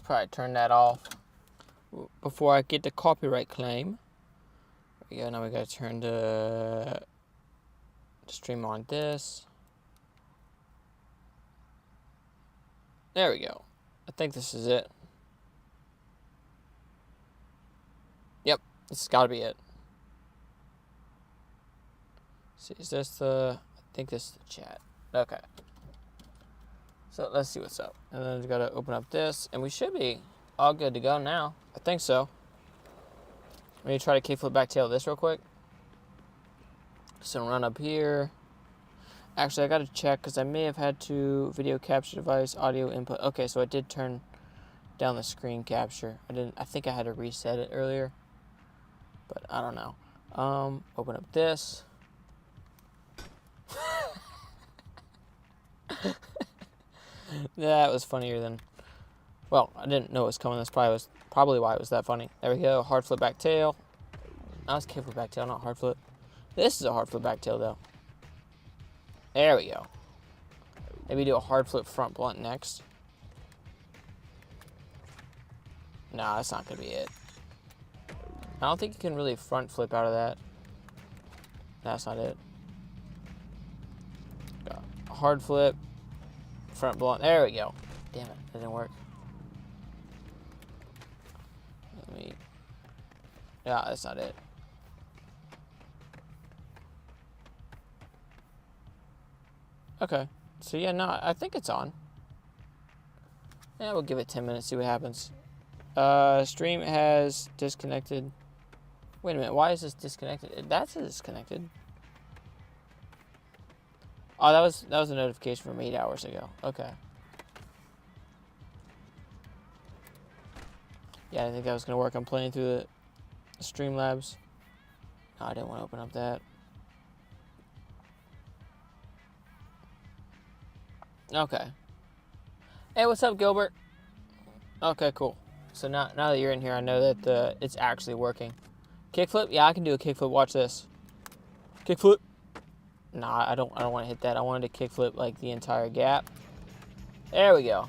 probably turn that off before I get the copyright claim. There we go. Now we gotta turn the stream on this. There we go. I think this is it. Yep, this has got to be it. See, is this the... I think this is the chat. Okay. So let's see what's up. And then we got to open up this, and we should be all good to go now. I think so. Let me try to kickflip back tail this real quick. So run up here. Actually, I got to check because I may have had to video capture device, audio input. Okay, so I did turn down the screen capture. I think I had to reset it earlier, but I don't know. Open up this. That was funnier than, well, I didn't know it was coming. That's probably why it was that funny. There we go. Hard flip back tail. That was kickflip back tail, not hard flip. This is a hard flip back tail though. There we go. Maybe do a hard flip front blunt next. Nah, that's not gonna be it. I don't think you can really front flip out of that. That's not it. Got a hard flip, front blunt. There we go. Damn it, that didn't work. Yeah, that's not it. Okay, so yeah, no, I think it's on. Yeah, we'll give it 10 minutes, see what happens. Stream has disconnected. Wait a minute, why is this disconnected? That's disconnected. Oh, that was a notification from 8 hours ago. Okay. Yeah, I think that was gonna work. I'm playing through the Streamlabs. No, I didn't want to open up that. Okay. Hey, what's up, Gilbert? Okay, cool. So now that you're in here, I know that it's actually working. Kickflip? Yeah, I can do a kickflip. Watch this. Kickflip. Nah, I don't want to hit that. I wanted to kickflip like the entire gap. There we go.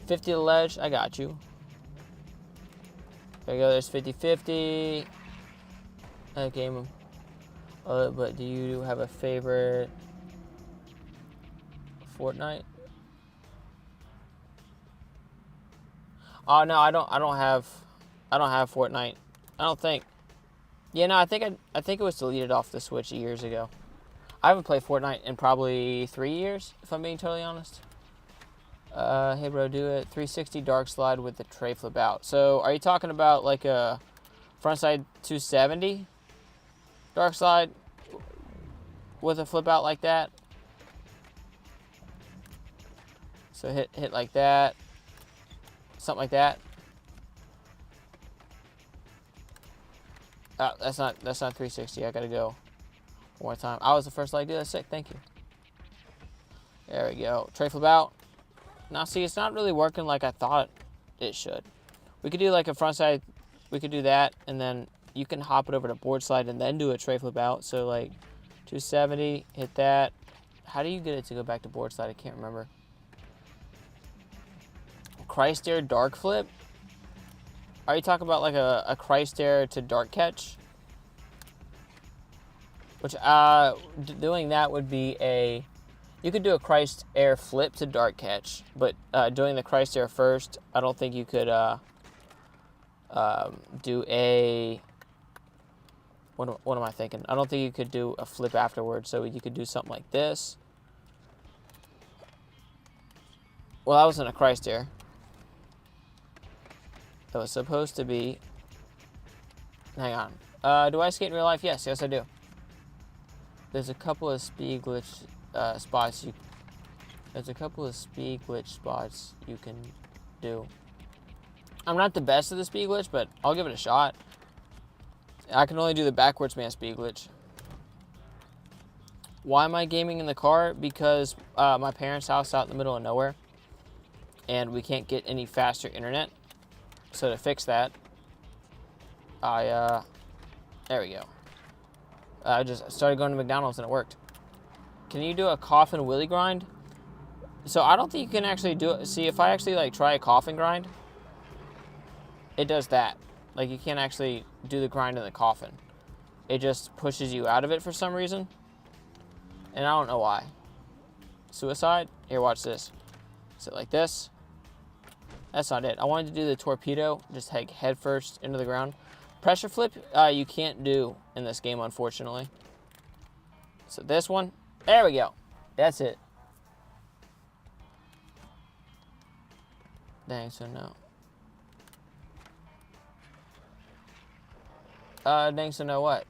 50 to the ledge. I got you. There we go. There's 50-50. Okay, but do you have a favorite Fortnite? Oh no, I don't have Fortnite. I don't think. Yeah, no, I think it was deleted off the Switch years ago. I haven't played Fortnite in probably 3 years, if I'm being totally honest. Hey bro, do it 360 dark slide with the tray flip out. So, are you talking about like a frontside 270 dark slide with a flip out like that? So hit like that, something like that. Oh, that's not 360. I gotta go one more time. I was the first like, dude, that's sick. Thank you. There we go. Tray flip out. Now see, it's not really working like I thought it should. We could do like a front side. We could do that, and then you can hop it over to board slide and then do a tray flip out. So like 270, hit that. How do you get it to go back to board slide? I can't remember. Christ Air dark flip? Are you talking about like a Christ Air to dark catch? Which, doing that would be you could do a Christ Air flip to dark catch, but doing the Christ Air first, I don't think you could do a, what am I thinking? I don't think you could do a flip afterwards, so you could do something like this. Well, that wasn't a Christ Air. That was supposed to be... Hang on. Do I skate in real life? Yes, I do. There's a couple of speed glitch spots you can do. I'm not the best at the speed glitch, but I'll give it a shot. I can only do the backwards man speed glitch. Why am I gaming in the car? Because my parents' house is out in the middle of nowhere, and we can't get any faster internet. So to fix that, there we go. I just started going to McDonald's and it worked. Can you do a coffin wheelie grind? So I don't think you can actually do it. See, if I actually like try a coffin grind, it does that. Like, you can't actually do the grind in the coffin. It just pushes you out of it for some reason. And I don't know why. Suicide? Here, watch this. Sit like this. That's not it. I wanted to do the torpedo, just like head first into the ground. Pressure flip, you can't do in this game, unfortunately. So this one, there we go. That's it. Dang, so no. Dang, so no what?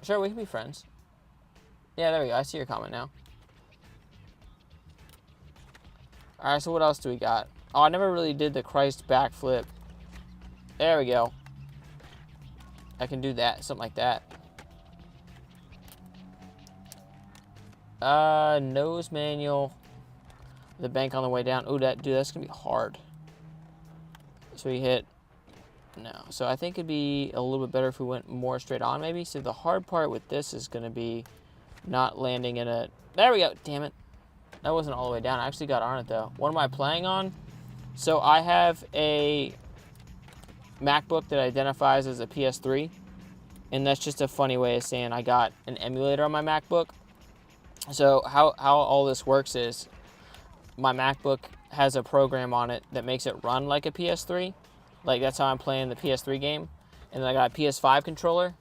Sure, we can be friends. Yeah, there we go. I see your comment now. Alright, so what else do we got? Oh, I never really did the Christ backflip. There we go. I can do that, something like that. Nose manual. The bank on the way down. Oh, dude, that's gonna be hard. So we hit. No. So I think it'd be a little bit better if we went more straight on, maybe. So the hard part with this is gonna be not landing in a. There we go. Damn it. That wasn't all the way down. I actually got on it though. What am I playing on? So I have a MacBook that identifies as a PS3, and that's just a funny way of saying I got an emulator on my MacBook. So how all this works is my MacBook has a program on it that makes it run like a PS3. Like, that's how I'm playing the PS3 game. And then I got a PS5 controller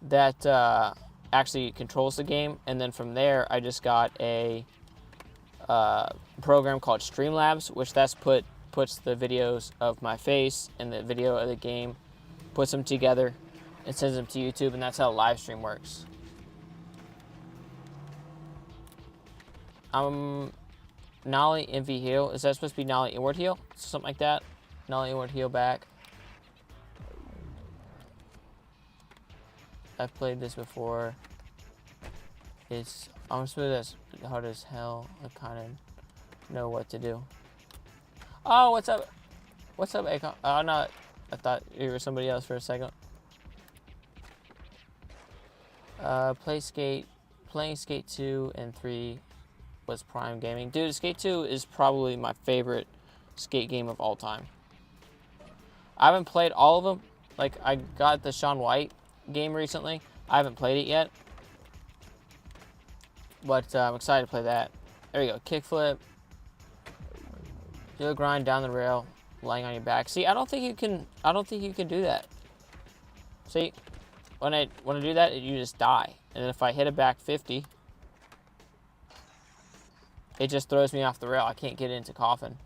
that actually controls the game. And then from there, I just got a program called Streamlabs, which puts the videos of my face and the video of the game, puts them together and sends them to YouTube, and that's how live stream works. Nollie Envy heel. Is that supposed to be Nollie inward heel? Something like that. Nollie inward heel back. I've played this before. I'm smooth as hard as hell. I kind of know what to do. Oh, what's up? What's up, Akon? Oh, no. I thought you were somebody else for a second. Playing Skate 2 and 3 was prime gaming. Dude, Skate 2 is probably my favorite skate game of all time. I haven't played all of them. Like, I got the Shaun White game recently. I haven't played it yet. But I'm excited to play that. There you go. Kickflip. Do a grind down the rail, lying on your back. See, I don't think you can do that. See, when I do that, you just die. And then if I hit a back 50, it just throws me off the rail. I can't get into coffin.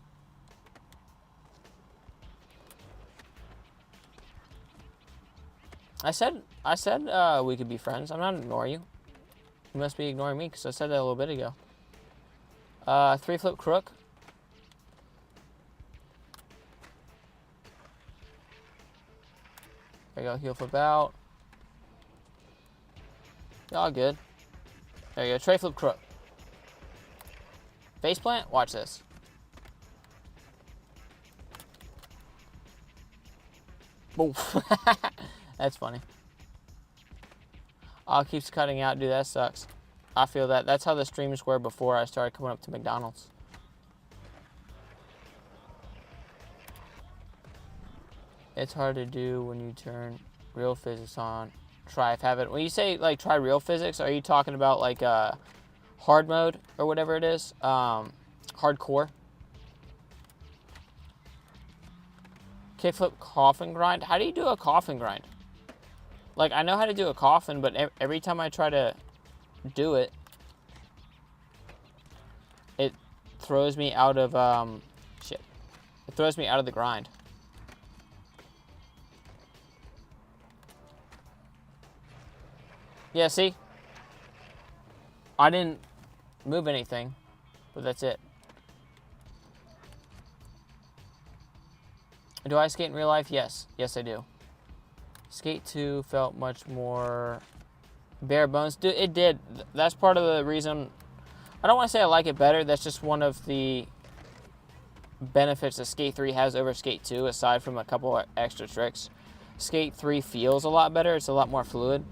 I said we could be friends. I'm not ignoring you. You must be ignoring me because I said that a little bit ago. 3-flip crook. There you go. Heel flip out. All good. There you go. Tray flip crook. Face plant. Watch this. Boom. That's funny. Oh, keeps cutting out. Dude, that sucks. I feel that. That's how the streams were before I started coming up to McDonald's. It's hard to do when you turn real physics on. Try if have it. When you say, like, try real physics, are you talking about, like, hard mode or whatever it is? Hardcore? Kickflip coffin grind? How do you do a coffin grind? Like, I know how to do a coffin, but every time I try to do it, it throws me out of, shit. It throws me out of the grind. Yeah, see? I didn't move anything, but that's it. Do I skate in real life? Yes. Yes, I do. Skate 2 felt much more bare bones. Dude, it did. That's part of the reason. I don't want to say I like it better. That's just one of the benefits that Skate 3 has over Skate 2, aside from a couple of extra tricks. Skate 3 feels a lot better. It's a lot more fluid.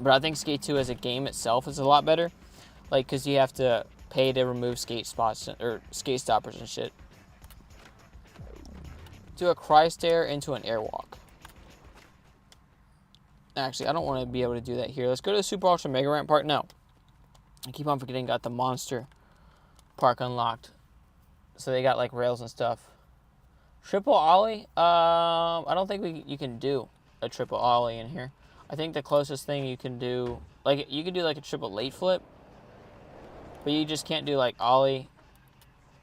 But I think Skate 2 as a game itself is a lot better. Like, because you have to pay to remove skate spots or skate stoppers and shit. Do a Christ air into an airwalk. Actually, I don't want to be able to do that here. Let's go to the Super Ultra Mega Ramp Park. No. I keep on forgetting got the Monster Park unlocked. So they got like rails and stuff. Triple ollie? I don't think you can do a triple ollie in here. I think the closest thing you can do, like you can do like a triple late flip, but you just can't do like ollie.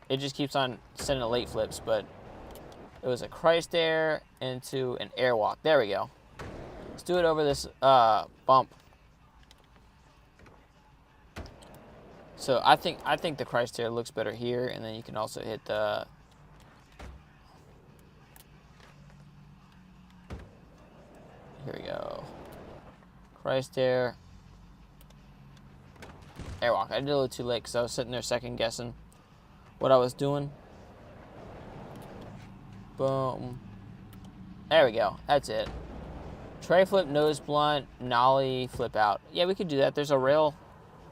It just keeps on sending late flips, but it was a Christ air into an airwalk. There we go. Let's do it over this bump. So I think the Christ air looks better here, and then you can also hit the. Here we go. Christ air. Airwalk. I did a little too late because I was sitting there second guessing what I was doing. Boom. There we go. That's it. Tray flip, nose blunt, nollie, flip out. Yeah, we could do that. There's a rail.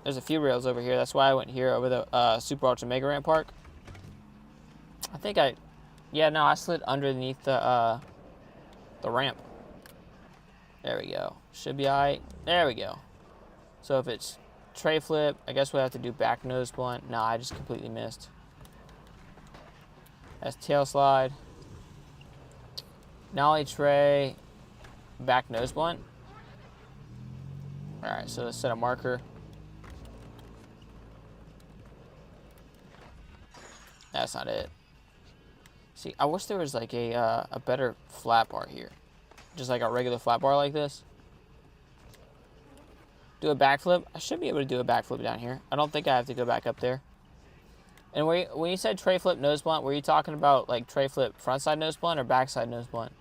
There's a few rails over here. That's why I went here over the Super Ultra Mega Ramp Park. I think I slid underneath the ramp. There we go. Should be alright. There we go. So if it's tray flip, I guess we'll have to do back nose blunt. Nah, I just completely missed. That's tail slide. Nollie tray, back nose blunt. Alright, so let's set a marker. That's not it. See, I wish there was like a better flat bar here. Just like a regular flat bar like this. Do a backflip. I should be able to do a backflip down here. I don't think I have to go back up there. And when you said tray flip nose blunt, were you talking about like tray flip frontside nose blunt or backside nose blunt?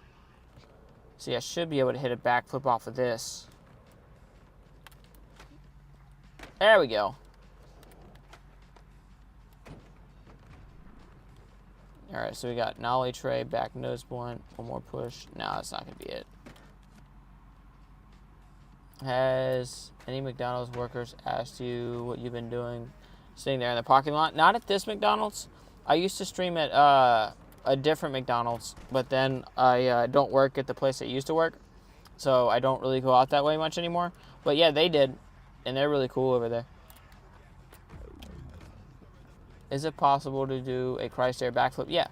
See, I should be able to hit a backflip off of this. There we go. Alright, so we got nollie tray, back nose blunt, one more push. No, that's not going to be it. Has any McDonald's workers asked you what you've been doing sitting there in the parking lot? Not at this McDonald's. I used to stream at a different McDonald's, but then I don't work at the place I used to work, so I don't really go out that way much anymore. But yeah, they did, and they're really cool over there. Is it possible to do a Christ air backflip? Yeah.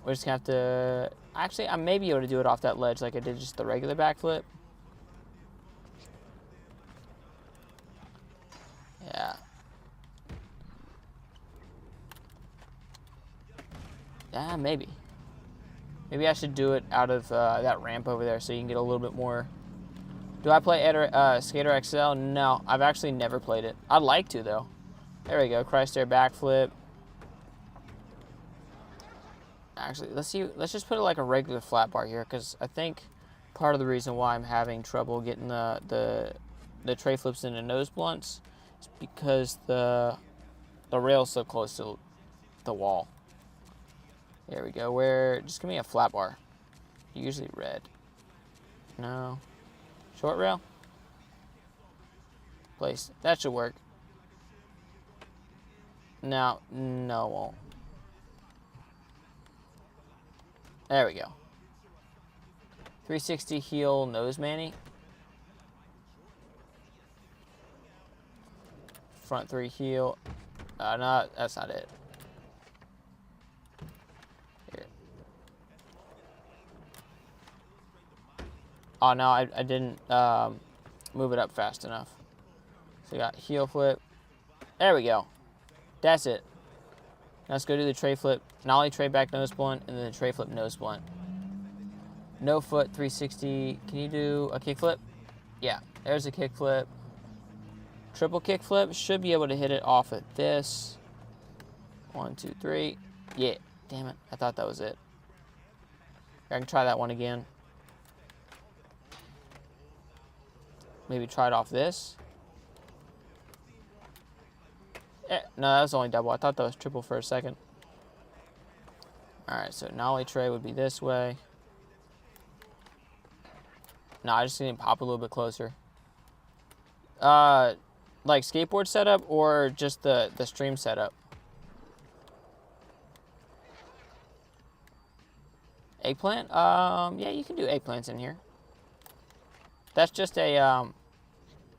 We're just going to have to... Actually, I may be able to do it off that ledge like I did just the regular backflip. Yeah. Yeah, maybe. Maybe I should do it out of that ramp over there so you can get a little bit more... Do I play Skater XL? No, I've actually never played it. I'd like to, though. There we go, Christ air backflip. Actually, let's just put it like a regular flat bar here, because I think part of the reason why I'm having trouble getting the tray flips into nose blunts is because the rail's so close to the wall. There we go. Just give me a flat bar. Usually red. No. Short rail? Place. That should work. No, it won't. There we go. 360 heel nose manny. Front three heel. No, that's not it. Here. Oh no, I didn't move it up fast enough. So we got heel flip. There we go. That's it. Now let's go do the tray flip, nollie tray back nose blunt, and then the tray flip nose blunt. No foot 360. Can you do a kick flip? Yeah, there's a kick flip. Triple kick flip. Should be able to hit it off at this. 1, 2, 3. Yeah, damn it. I thought that was it. I can try that one again. Maybe try it off this. No, that was only double. I thought that was triple for a second. Alright, so nollie tray would be this way. No, I just need to pop a little bit closer. What like skateboard setup or just the stream setup? Eggplant? Yeah, you can do eggplants in here. That's just a, oh,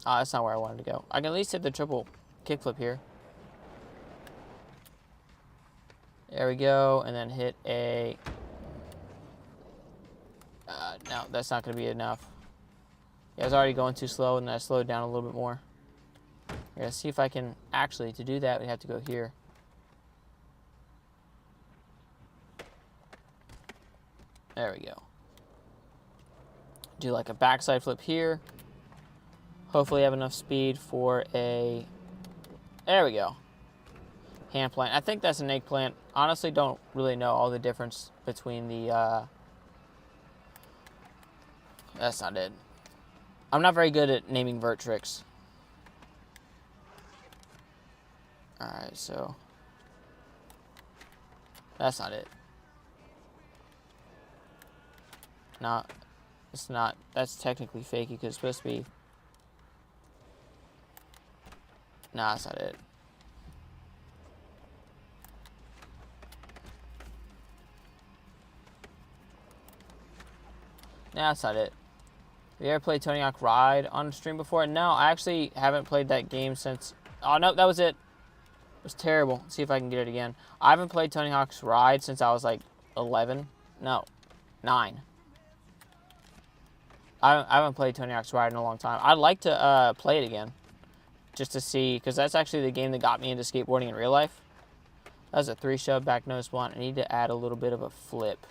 that's not where I wanted to go. I can at least hit the triple kickflip here. There we go, and then hit a, no, that's not going to be enough. Yeah, I was already going too slow, and I slowed down a little bit more. Here, let's see if I can, actually, to do that, we have to go here. There we go. Do like a backside flip here. Hopefully have enough speed for a, there we go. Hand plant. I think that's an eggplant. Honestly, don't really know all the difference between the, that's not it. I'm not very good at naming vert tricks. Alright, so. That's not it. No, it's not. That's technically fakey because it's supposed to be. Nah, that's not it. Nah, that's not it. Have you ever played Tony Hawk Ride on stream before? No, I actually haven't played that game since... Oh, no, that was it. It was terrible. Let's see if I can get it again. I haven't played Tony Hawk's Ride since I was like 11. No, 9. I haven't played Tony Hawk's Ride in a long time. I'd like to play it again. Just to see, because that's actually the game that got me into skateboarding in real life. That was a 3-shove back nose blunt. I need to add a little bit of a flip.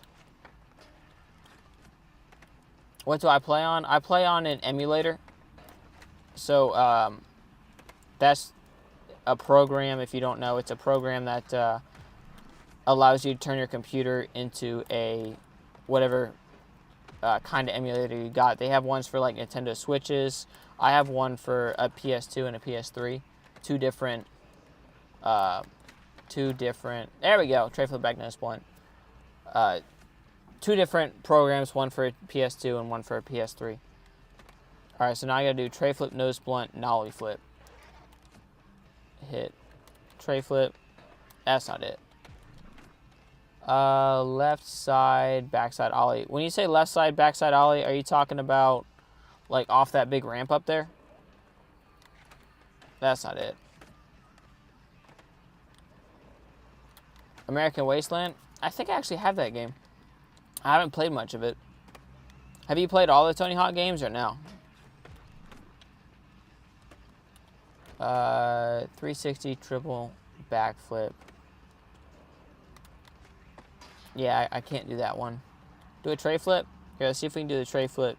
What do I play on? I play on an emulator. So, that's a program, if you don't know. It's a program that allows you to turn your computer into a whatever kind of emulator you got. They have ones for like Nintendo Switches. I have one for a PS2 and a PS3. Two different, there we go, tray flip back nose blunt. Two different programs, one for a PS2 and one for a PS3. All right, so now I gotta do tray flip, nose blunt, nollie flip. Hit tray flip. That's not it. Left side, backside ollie. When you say left side, backside ollie, are you talking about like off that big ramp up there? That's not it. American Wasteland. I think I actually have that game. I haven't played much of it. Have you played all the Tony Hawk games or no? 360 triple backflip. Yeah, I can't do that one. Do a tray flip? Here, let's see if we can do the tray flip.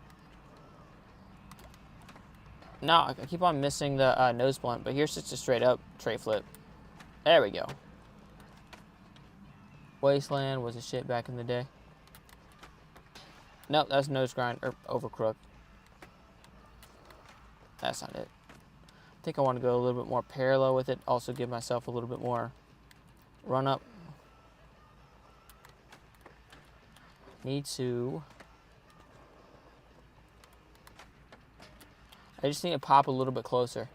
No, I keep on missing the nose blunt, but here's just a straight up tray flip. There we go. Wasteland was a shit back in the day. Nope, that's nose grind or over crook. That's not it. I think I want to go a little bit more parallel with it. Also give myself a little bit more run up. Need to... I just need to pop a little bit closer.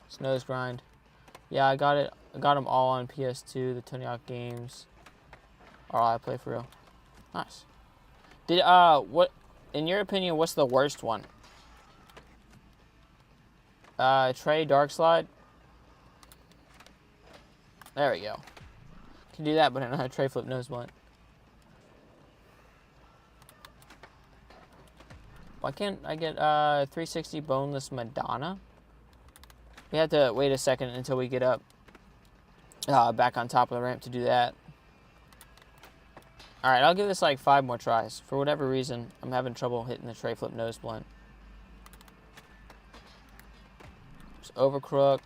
It's nose grind. Yeah, I got it. I got them all on PS2, the Tony Hawk games. Or I play for real. Nice. Did what in your opinion, what's the worst one? Tray dark slide. There we go. Can do that, but I know how to tray flip nose blunt. Why can't I get 360 boneless Madonna? We have to wait a second until we get up back on top of the ramp to do that. Alright, I'll give this like 5 more tries. For whatever reason, I'm having trouble hitting the tray flip nose blunt. Just over crook.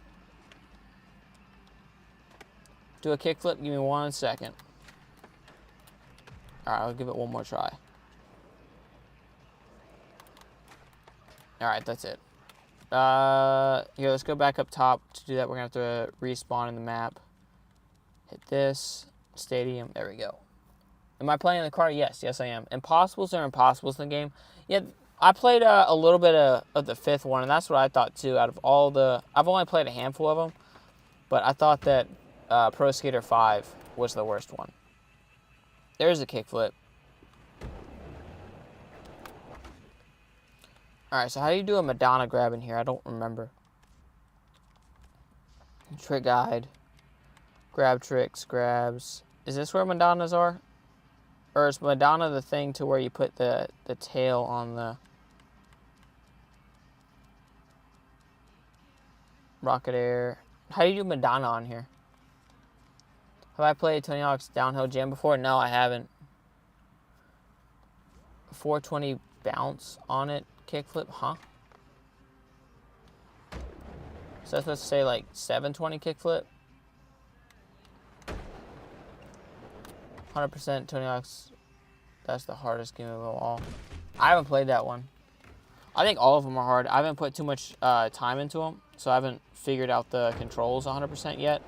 Do a kick flip, give me 1 second. Alright, I'll give it 1 more try. Alright, that's it. Here, let's go back up top. To do that, we're going to have to respawn in the map. Hit this. Stadium. There we go. Am I playing in the car? Yes. Yes, I am. Impossibles are impossibles in the game. Yeah, I played a little bit of the 5th one, and that's what I thought too. Out of all the, I've only played a handful of them, but I thought that Pro Skater 5 was the worst one. There's a kickflip. All right, so how do you do a Madonna grab in here? I don't remember. Trick guide, grab tricks, grabs. Is this where Madonnas are? Or is Madonna the thing to where you put the tail on the Rocket Air? How do you do Madonna on here? Have I played Tony Hawk's Downhill Jam before? No, I haven't. 420 bounce on it, kickflip, huh? So let's say like 720 kickflip. 100% Tony Hawk's. That's the hardest game of all. I haven't played that one. I think all of them are hard. I haven't put too much time into them, so I haven't figured out the controls 100% yet.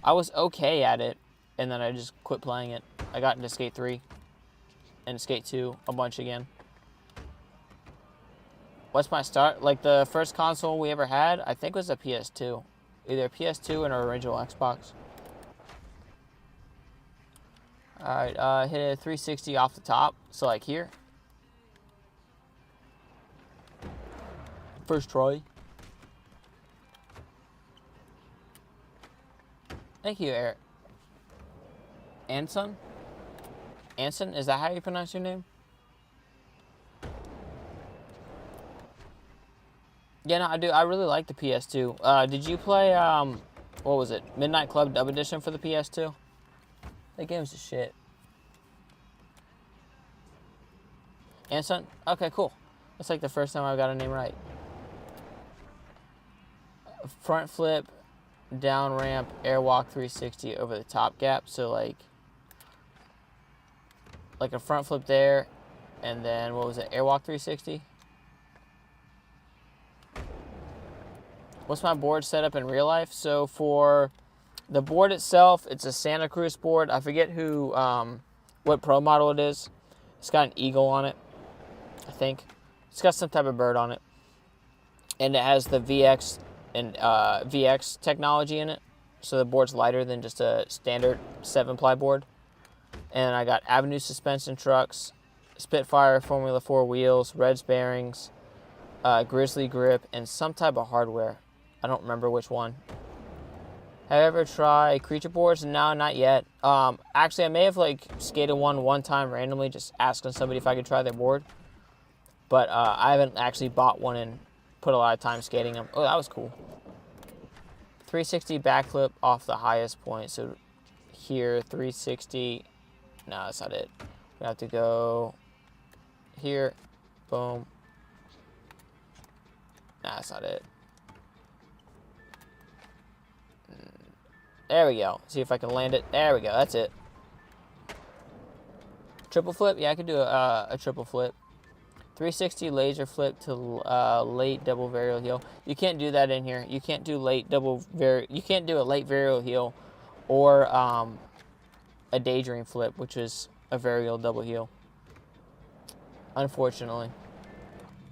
I was okay at it, and then I just quit playing it. I got into Skate 3 and Skate 2 a bunch again. What's my start? Like the first console we ever had, I think was a PS2. Either a PS2 and an original Xbox. Alright, hit a 360 off the top. So like here. First try. Thank you, Eric. Anson? Anson? Is that how you pronounce your name? Yeah, no, I do. I really like the PS2. Did you play, what was it? Midnight Club Dub Edition for the PS2? That game's a shit. Anson? Okay, cool. That's like the first time I got a name right. Front flip, down ramp, airwalk 360 over the top gap. So like a front flip there, and then what was it? Airwalk 360. What's my board setup in real life? So for the board itself, it's a Santa Cruz board. I forget who, what pro model it is. It's got an eagle on it, I think. It's got some type of bird on it. And it has the VX and VX technology in it. So the board's lighter than just a standard 7-ply board. And I got Avenue suspension trucks, Spitfire Formula 4 wheels, Reds bearings, Grizzly grip, and some type of hardware. I don't remember which one. Have I ever tried creature boards? No, not yet. Actually, I may have like skated one time randomly, just asking somebody if I could try their board. But I haven't actually bought one and put a lot of time skating them. Oh, that was cool. 360 backflip off the highest point. So here, 360. No, that's not it. We have to go here. Boom. Nah, that's not it. There we go. See if I can land it. There we go. That's it. Triple flip? Yeah, I could do a triple flip. 360 laser flip to late double varial heel. You can't do that in here. You can't do you can't do a late varial heel or a daydream flip, which is a varial double heel. Unfortunately.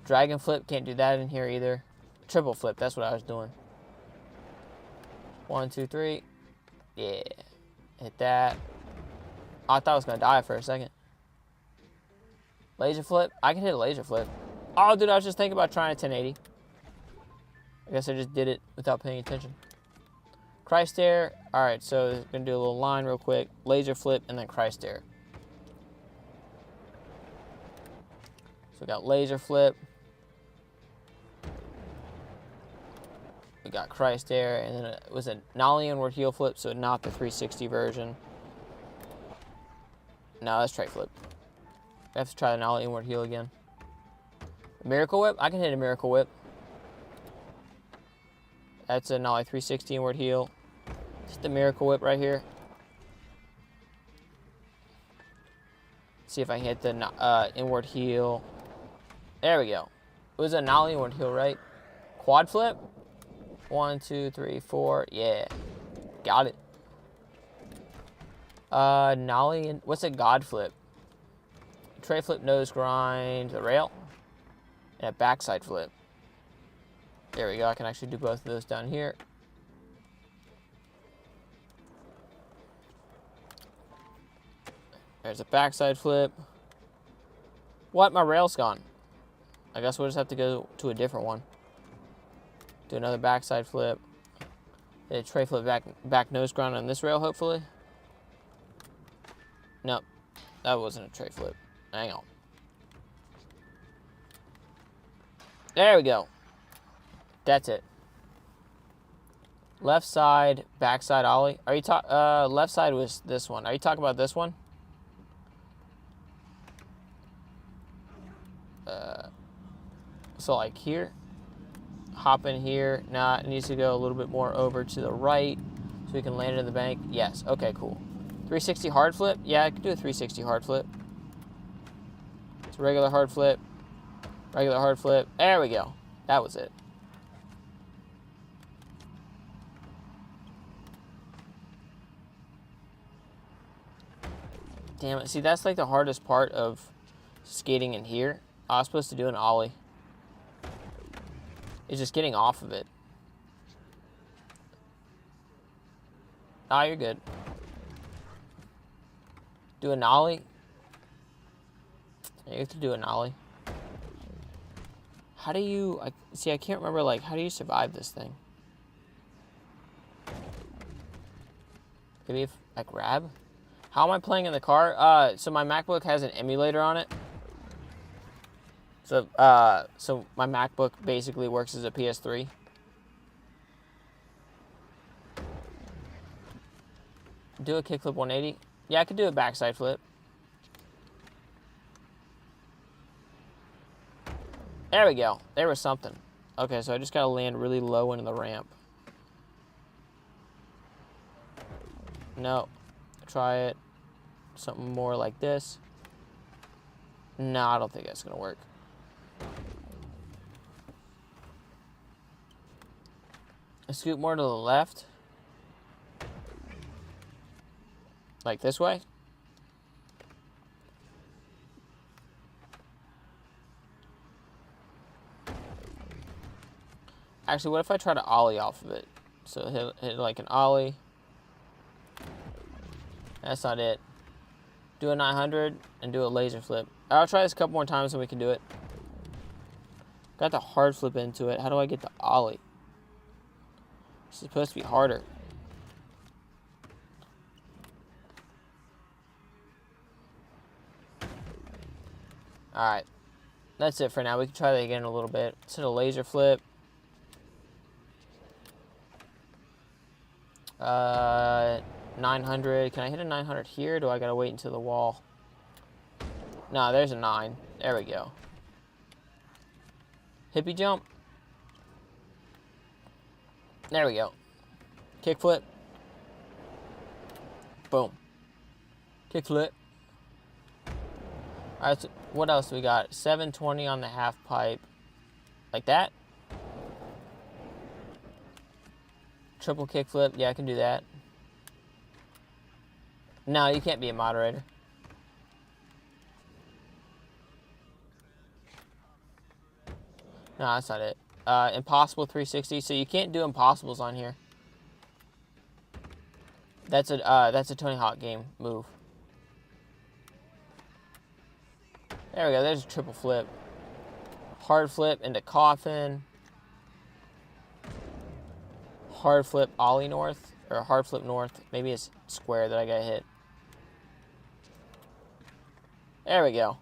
Dragon flip, can't do that in here either. Triple flip, that's what I was doing. 1, 2, 3. Yeah. Hit that. Oh, I thought I was going to die for a second. Laser flip. I can hit a laser flip. Oh, dude, I was just thinking about trying a 1080. I guess I just did it without paying attention. Christ air. All right, so I'm going to do a little line real quick. Laser flip and then Christ air. So we got laser flip. We got Christ air, and then it was a nollie inward heel flip, so not the 360 version. No, that's tray flip. I have to try the nollie inward heel again. Miracle whip? I can hit a miracle whip. That's a nollie 360 inward heel. Just the miracle whip right here. See if I can hit the inward heel. There we go. It was a nollie inward heel, right? Quad flip. 1, 2, 3, 4. Yeah. Got it. Nollie. What's a God flip? Tray flip, nose grind, the rail. and a backside flip. There we go. I can actually do both of those down here. There's a backside flip. What? My rail's gone. I guess we'll just have to go to a different one. Do another backside flip. A tray flip back nose grind on this rail, hopefully. Nope. That wasn't a tray flip. Hang on. There we go. That's it. Left side, backside ollie. Are you left side was this one. Are you talking about this one? So like here, hop in here. Now it needs to go a little bit more over to the right so we can land it in the bank. Yes, okay, cool. 360 hard flip? Yeah, I could do a 360 hard flip. It's a regular hard flip. Regular hard flip. There we go. That was it. Damn it. See, that's like the hardest part of skating in here. I was supposed to do an ollie. It's just getting off of it. Ah, you're good. Do an ollie. You have to do an ollie. How do you... see, I can't remember, like, how do you survive this thing? Maybe if I grab? How am I playing in the car? So my MacBook has an emulator on it. So my MacBook basically works as a PS3. Do a kickflip 180. Yeah, I could do a backside flip. There we go. There was something. Okay, so I just gotta land really low into the ramp. No. Try it. Something more like this. No, I don't think that's gonna work. Scoot more to the left. Like this way. Actually, what if I try to ollie off of it? So hit like an ollie. That's not it. Do a 900 and do a laser flip. I'll try this a couple more times and we can do it. Got the hard flip into it. How do I get the ollie? It's supposed to be harder. Alright. That's it for now. We can try that again in a little bit. Let's hit a laser flip. 900. Can I hit a 900 here? Or do I gotta wait until the wall? No, there's a 9. There we go. Hippie jump. There we go. Kick flip. Boom. Kick flip. Alright, so what else do we got? 720 on the half pipe. Like that? Triple kick flip. Yeah, I can do that. No, you can't be a moderator. No, that's not it. Impossible 360. So you can't do impossibles on here. That's a Tony Hawk game move. There we go. There's a triple flip. Hard flip into coffin. Hard flip ollie north. Or hard flip north. Maybe it's square that I got hit. There we go.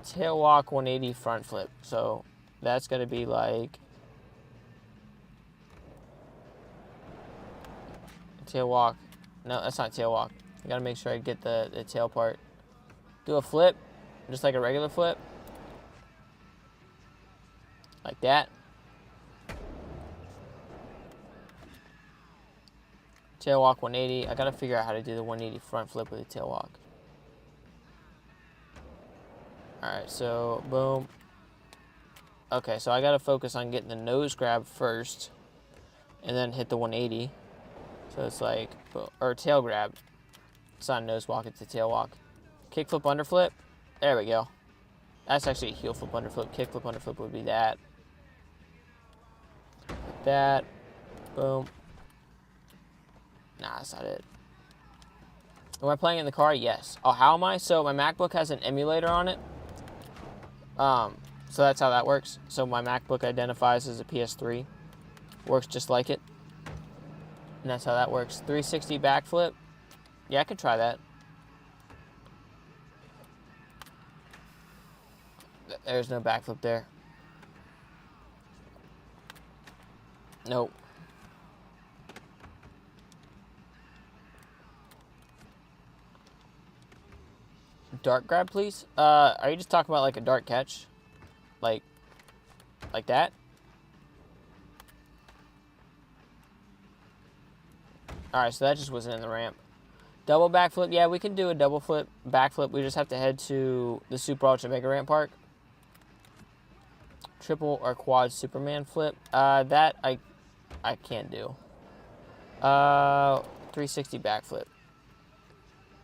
Tail walk 180 front flip. So that's going to be like... tail walk. No, that's not tail walk. I got to make sure I get the tail part. Do a flip. Just like a regular flip. Like that. Tail walk 180. I got to figure out how to do the 180 front flip with a tail walk. Alright, so boom. Okay, so I gotta focus on getting the nose grab first and then hit the 180. So it's like, or tail grab. It's not a nose walk, it's a tail walk. Kickflip, underflip. There we go. That's actually a heel flip underflip. Kick flip underflip would be that. Like that. Boom. Nah, that's not it. Am I playing in the car? Yes. Oh, how am I? So my MacBook has an emulator on it. So that's how that works. So my MacBook identifies as a PS3. Works just like it. And that's how that works. 360 backflip. Yeah, I could try that. There's no backflip there. Nope. Dart grab, please. Are you just talking about like a dart catch? Like that? Alright, so that just wasn't in the ramp. Double backflip. Yeah, we can do a double flip backflip. We just have to head to the Super Ultra Mega Ramp Park. Triple or quad Superman flip. That I can't do. 360 backflip.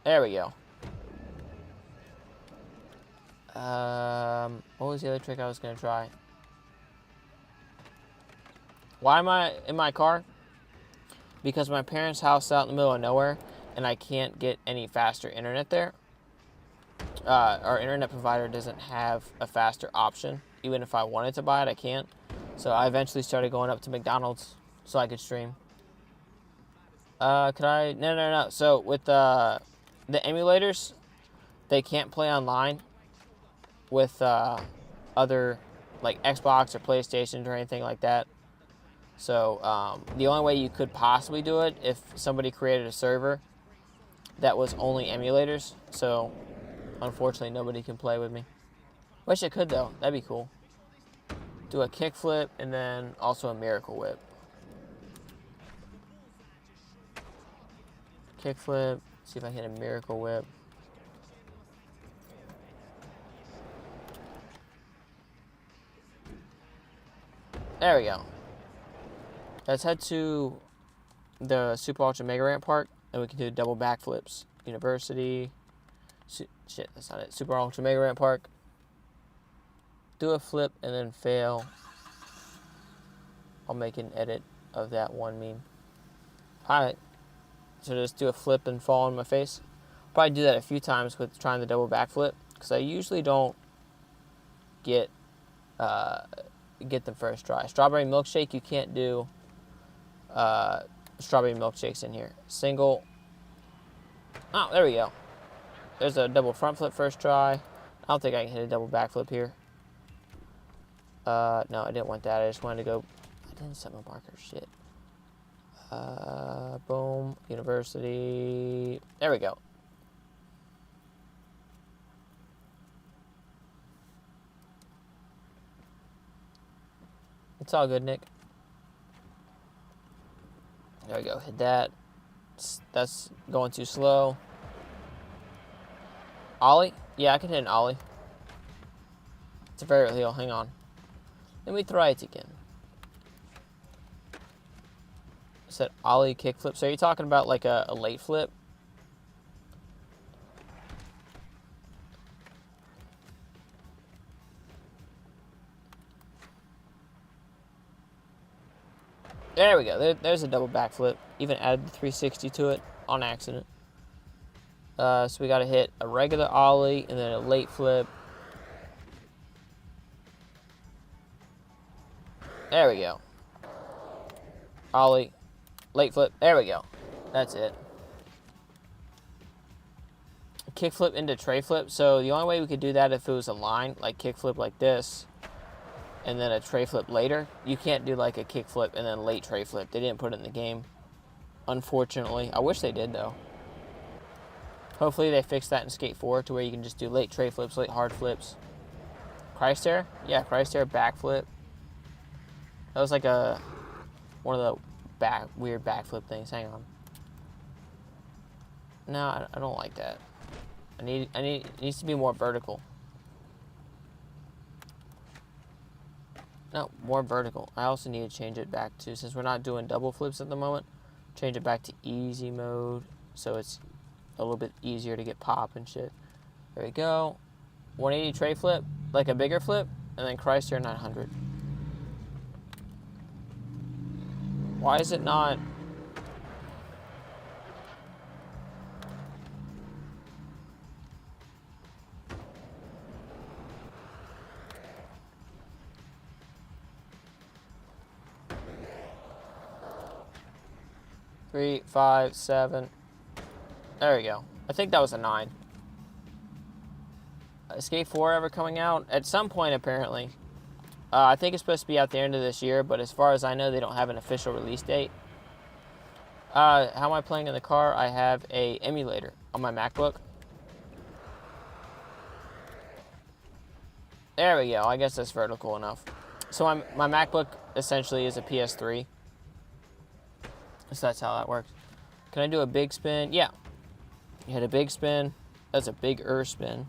There we go. What was the other trick I was gonna try? Why am I in my car? Because my parents' house is out in the middle of nowhere, and I can't get any faster internet there. Our internet provider doesn't have a faster option. Even if I wanted to buy it, I can't. So I eventually started going up to McDonald's so I could stream. Could I? No. So with the emulators, they can't play online with other like Xbox or PlayStation or anything like that. So the only way you could possibly do it if somebody created a server that was only emulators. So unfortunately, nobody can play with me. Wish I could though. That'd be cool. Do a kickflip and then also a miracle whip. Kickflip. See if I hit a miracle whip. There we go. Let's head to the Super Ultra Mega Ramp Park, and we can do double backflips. University. Shit, that's not it. Super Ultra Mega Ramp Park. Do a flip and then fail. I'll make an edit of that one meme. Alright. So just do a flip and fall on my face. Probably do that a few times with trying the double backflip, because I usually don't get them first try. Strawberry milkshake, you can't do strawberry milkshakes in here. Single. Oh, there we go. There's a double front flip first try. I don't think I can hit a double backflip here. No, I didn't want that. I just wanted to go. I didn't set my marker. Shit. Boom. University. There we go. It's all good, Nick. There we go. Hit that. That's going too slow. Ollie? Yeah, I can hit an ollie. It's a variable heel. Hang on. Let me try it again. I said ollie kickflip. So are you talking about like a late flip? There we go. There's a double backflip. Even added the 360 to it on accident. So we got to hit a regular ollie and then a late flip. There we go. Ollie, late flip. There we go. That's it. Kickflip into tray flip. So the only way we could do that if it was a line, like kickflip like this, and then a tray flip later. You can't do like a kickflip and then late tray flip. They didn't put it in the game, unfortunately. I wish they did though. Hopefully they fix that in Skate 4 to where you can just do late tray flips, late hard flips. Christ air? Yeah, Christ air backflip. That was like one of the weird backflip things. Hang on. No, I don't like that. It needs to be more vertical. No, more vertical. I also need to change it back to, since we're not doing double flips at the moment, change it back to easy mode so it's a little bit easier to get pop and shit. There we go. 180 tray flip. like a bigger flip, and then Chrysler 900. Why is it not? Three, 5, 7. There we go. I think that was a 9. Skate 4 ever coming out? At some point, apparently. I think it's supposed to be out the end of this year, but as far as I know, they don't have an official release date. How am I playing in the car? I have a emulator on my MacBook. There we go. I guess that's vertical enough. So my MacBook essentially is a PS3. So that's how that works. Can I do a big spin? Yeah. You hit a big spin. That's a bigger spin.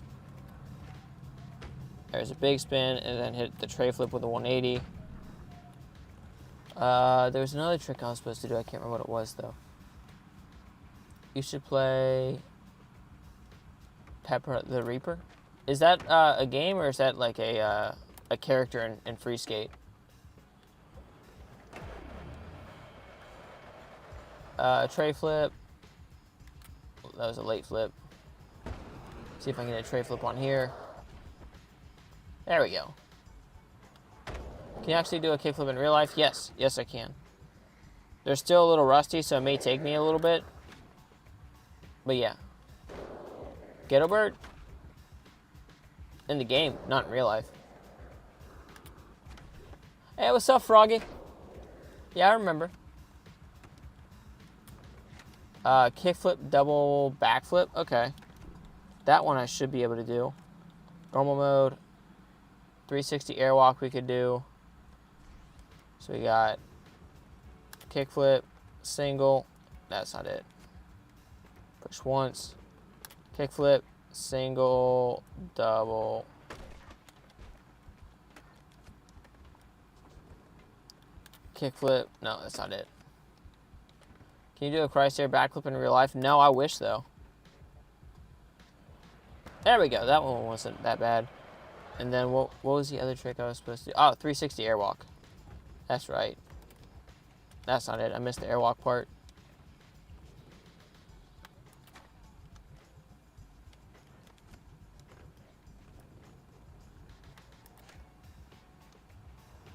There's a big spin, and then hit the tray flip with a 180. There was another trick I was supposed to do. I can't remember what it was, though. You should play Pepper the Reaper. Is that a game, or is that like a character in Free Skate? Tray flip. That was a late flip. See if I can get a tray flip on here. There we go. Can you actually do a kickflip in real life? Yes. Yes, I can. They're still a little rusty, so it may take me a little bit. But yeah. Ghetto Bird? In the game, not in real life. Hey, what's up, Froggy? Yeah, I remember. Kickflip, double backflip. Okay. That one I should be able to do. Normal mode. 360 airwalk we could do. So we got kickflip, single. That's not it. Push once. Kickflip, single, double. Kickflip. No, that's not it. Can you do a Chrysler backflip in real life? No, I wish though. There we go. That one wasn't that bad. And then what was the other trick I was supposed to do? Oh, 360 airwalk. That's right. That's not it. I missed the airwalk part.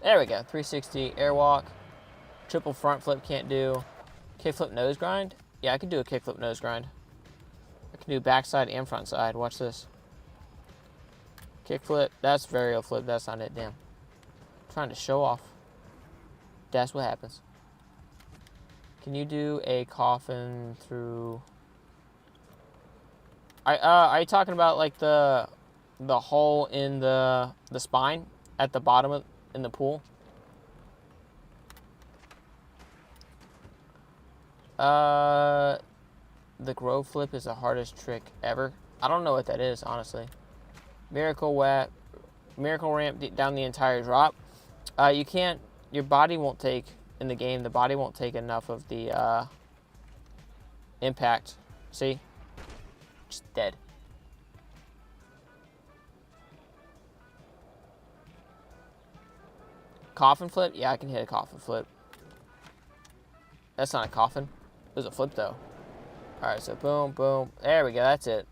There we go. 360 airwalk. Triple front flip can't do. Kickflip nose grind? Yeah, I can do a kickflip nose grind. I can do backside and front side. Watch this. Kickflip. That's varial flip. That's not it. Damn. I'm trying to show off. That's what happens. Can you do a coffin through? Are you talking about like the hole in the spine at the bottom of in the pool? The Grove flip is the hardest trick ever. I don't know what that is, honestly. Miracle ramp down the entire drop. You can't. Your body won't take in the game. The body won't take enough of the impact. See, just dead. Coffin flip? Yeah, I can hit a coffin flip. That's not a coffin. It was a flip though. All right, so boom, boom. There we go. That's it.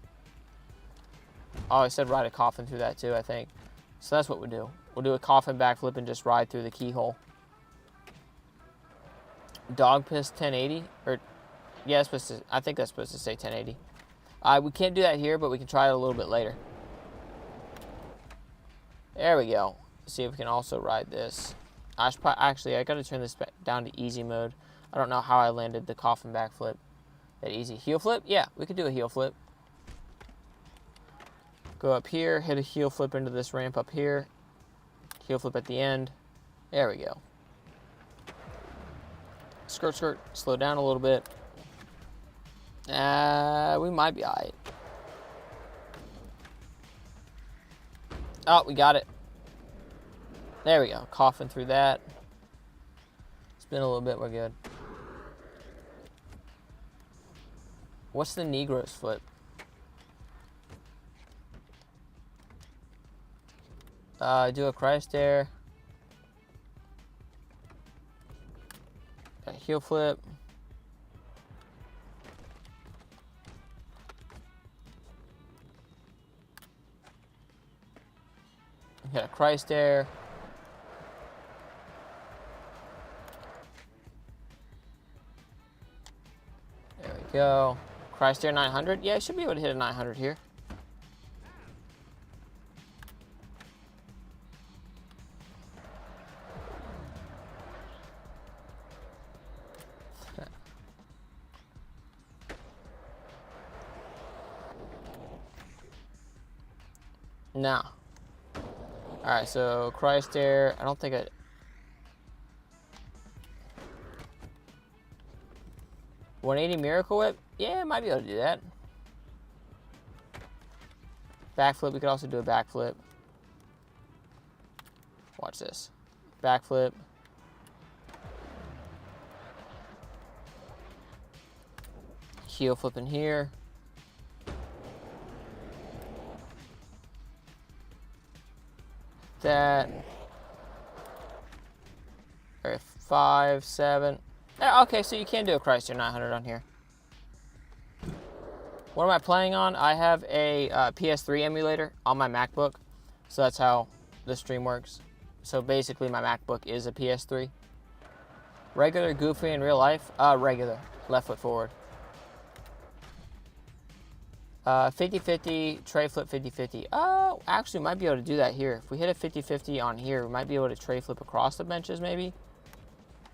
Oh, I said ride a coffin through that too, I think. So that's what we'll do. We'll do a coffin backflip and just ride through the keyhole. Dog piss 1080? Or, yeah, it's supposed to, I think that's supposed to say 1080. We can't do that here, but we can try it a little bit later. There we go. See if we can also ride this. Actually, I got to turn this back down to easy mode. I don't know how I landed the coffin backflip. That easy. Heel flip? Yeah, we could do a heel flip. Go up here, hit a heel flip into this ramp up here. Heel flip at the end. There we go. Skirt, skirt. Slow down a little bit. We might be all right. Oh, we got it. There we go. Coffin through that. Spin a little bit, we're good. What's the Negroes flip? Do a Christ there. A heel flip. Got a Christ there. There we go. Christ there 900. Yeah, I should be able to hit a 900 here. No. Alright, so Christ there. I don't think I... $180 Miracle Whip? Yeah, I might be able to do that. Backflip, we could also do a backflip. Watch this. Backflip. Heel flip in here. That. All right, 5, 7. Okay, so you can do a Chrysler 900 on here. What am I playing on? I have a PS3 emulator on my MacBook, so that's how the stream works. So basically, my MacBook is a PS3. Regular, goofy in real life? Regular. Left foot forward. 50-50, tray flip 50-50. Oh, actually, might be able to do that here. If we hit a 50-50 on here, we might be able to tray flip across the benches, maybe.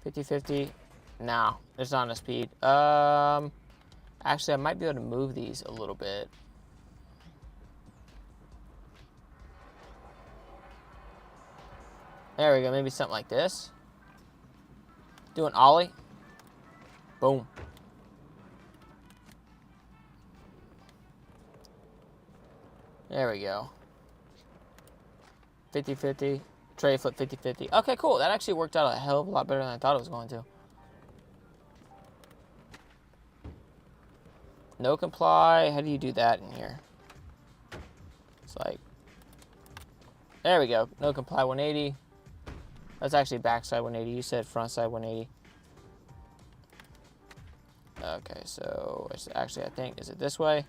50-50. No, there's not enough speed. Actually, I might be able to move these a little bit. There we go. Maybe something like this. Do an ollie. Boom. There we go. 50-50. Tray flip 50-50. Okay, cool. That actually worked out a hell of a lot better than I thought it was going to. No comply. How do you do that in here? It's like... There we go. No comply 180. That's actually backside 180. You said frontside 180. Okay, so... It's actually, I think... Is it this way?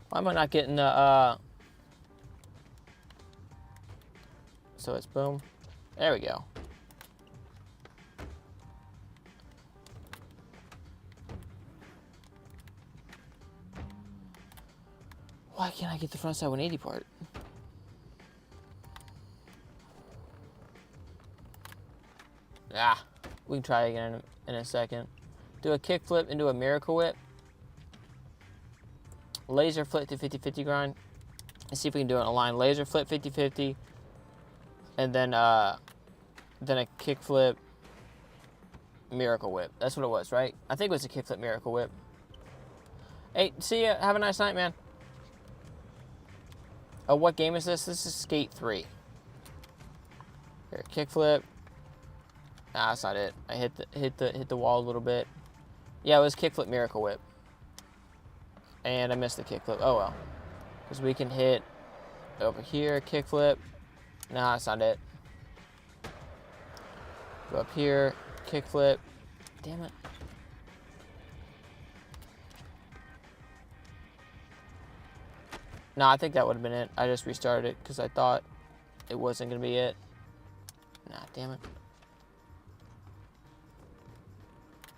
Why am I not getting the... So it's boom. There we go. Why can't I get the frontside 180 part? Ah, we can try again in a second. Do a kickflip into a miracle whip. Laser flip to 50-50 grind. Let's see if we can do it in a line. Laser flip 50-50. And then a kickflip miracle whip. That's what it was, right? I think it was a kickflip miracle whip. Hey, see ya. Have a nice night, man. Oh, what game is this? This is Skate 3. Here, kickflip. Nah, that's not it. I hit the wall a little bit. Yeah, it was kickflip miracle whip. And I missed the kickflip. Oh well. Because we can hit over here, kickflip. Nah, that's not it. Go up here, kickflip. Damn it. No, I think that would have been it. I just restarted it because I thought it wasn't going to be it. Nah, damn it.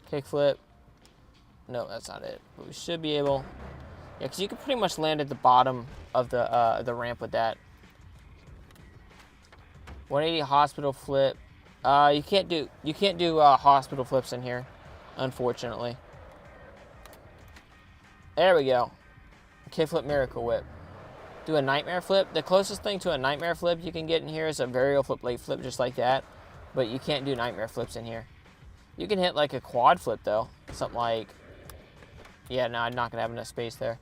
Kickflip. No, that's not it. But we should be able... Yeah, because you can pretty much land at the bottom of the ramp with that. 180 hospital flip. You can't do hospital flips in here, unfortunately. There we go. Kickflip miracle whip. Do a nightmare flip. The closest thing to a nightmare flip you can get in here is a varial flip, late flip, just like that. But you can't do nightmare flips in here. You can hit like a quad flip though. Something like... Yeah, no, I'm not going to have enough space there.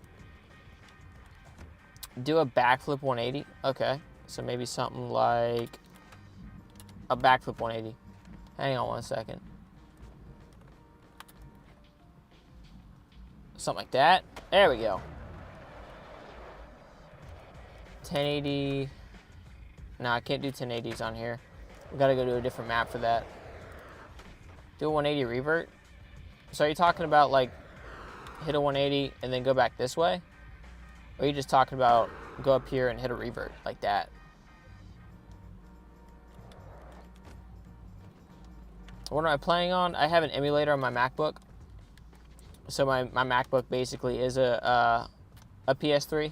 Do a backflip 180. Okay. So maybe something like a backflip 180. Hang on one second. Something like that. There we go. 1080. No, I can't do 1080s on here. We gotta go to a different map for that. Do a 180 revert. So are you talking about like hit a 180 and then go back this way? Or are you just talking about go up here and hit a revert like that? What am I playing on? I have an emulator on my MacBook. So my MacBook basically is a PS3.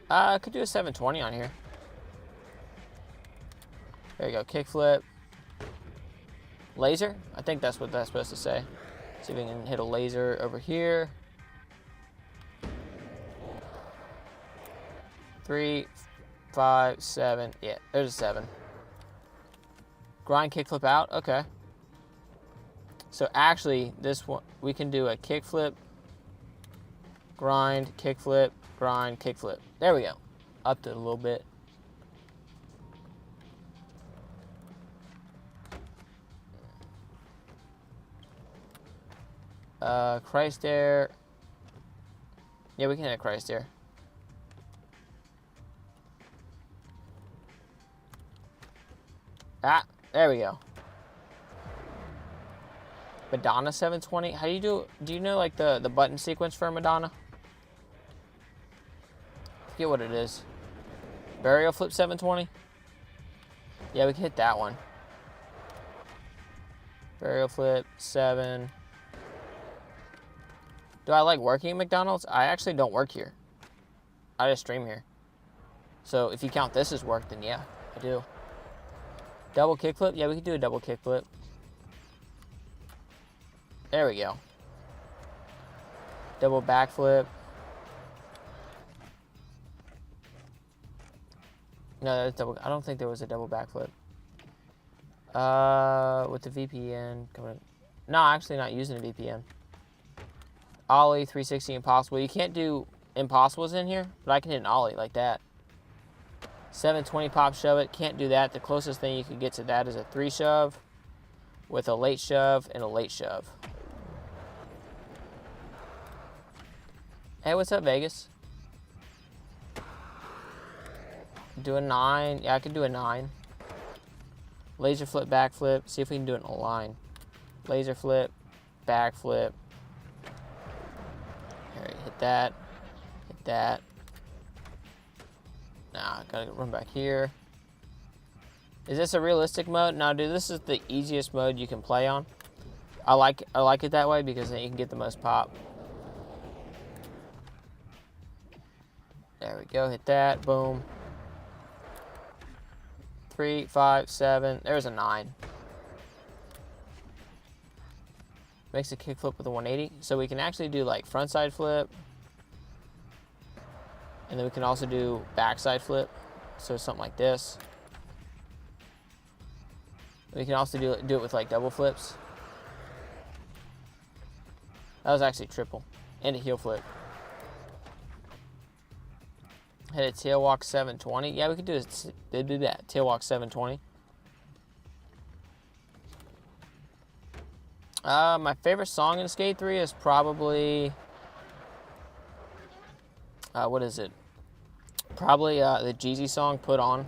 I could do a 720 on here. There you go, kickflip. Laser? I think that's what that's supposed to say. See if we can hit a laser over here. 3, 5, 7. Yeah, there's a 7. Grind, kickflip out. Okay. So actually, this one we can do a kickflip, grind, kickflip, grind, kickflip. There we go. Upped it a little bit. Christ air. Yeah, we can hit a Christ air. Ah, there we go. Madonna 720. How do you do you know like the button sequence for Madonna? I forget what it is. Burial flip 720. Yeah, we can hit that one. Burial flip 7. Do I like working at McDonald's? I actually don't work here. I just stream here. So if you count this as work, then yeah, I do. Double kickflip? Yeah, we can do a double kickflip. There we go. Double backflip. No, that's double. I don't think there was a double backflip. With the VPN coming. No, actually not using a VPN. Ollie 360 impossible. You can't do impossibles in here, but I can hit an ollie like that. 720 pop shove it. Can't do that. The closest thing you could get to that is a 3 shove with a late shove and a late shove. Hey, what's up, Vegas? Do a 9. Yeah, I can do a 9. Laser flip, backflip. See if we can do it in a line. Laser flip, backflip. Alright, hit that. Hit that. Nah, gotta run back here. Is this a realistic mode? No, dude, this is the easiest mode you can play on. I like it that way because then you can get the most pop. There we go, hit that, boom. 3, 5, 7, there's a 9. Makes a kickflip with a 180. So we can actually do like frontside flip. And then we can also do backside flip. So something like this. We can also do it with like double flips. That was actually triple. And a heel flip. Hit a tail walk 720. Yeah, we could do that. Tail walk 720. My favorite song in Skate 3 is probably what is it? Probably the Jeezy song Put On.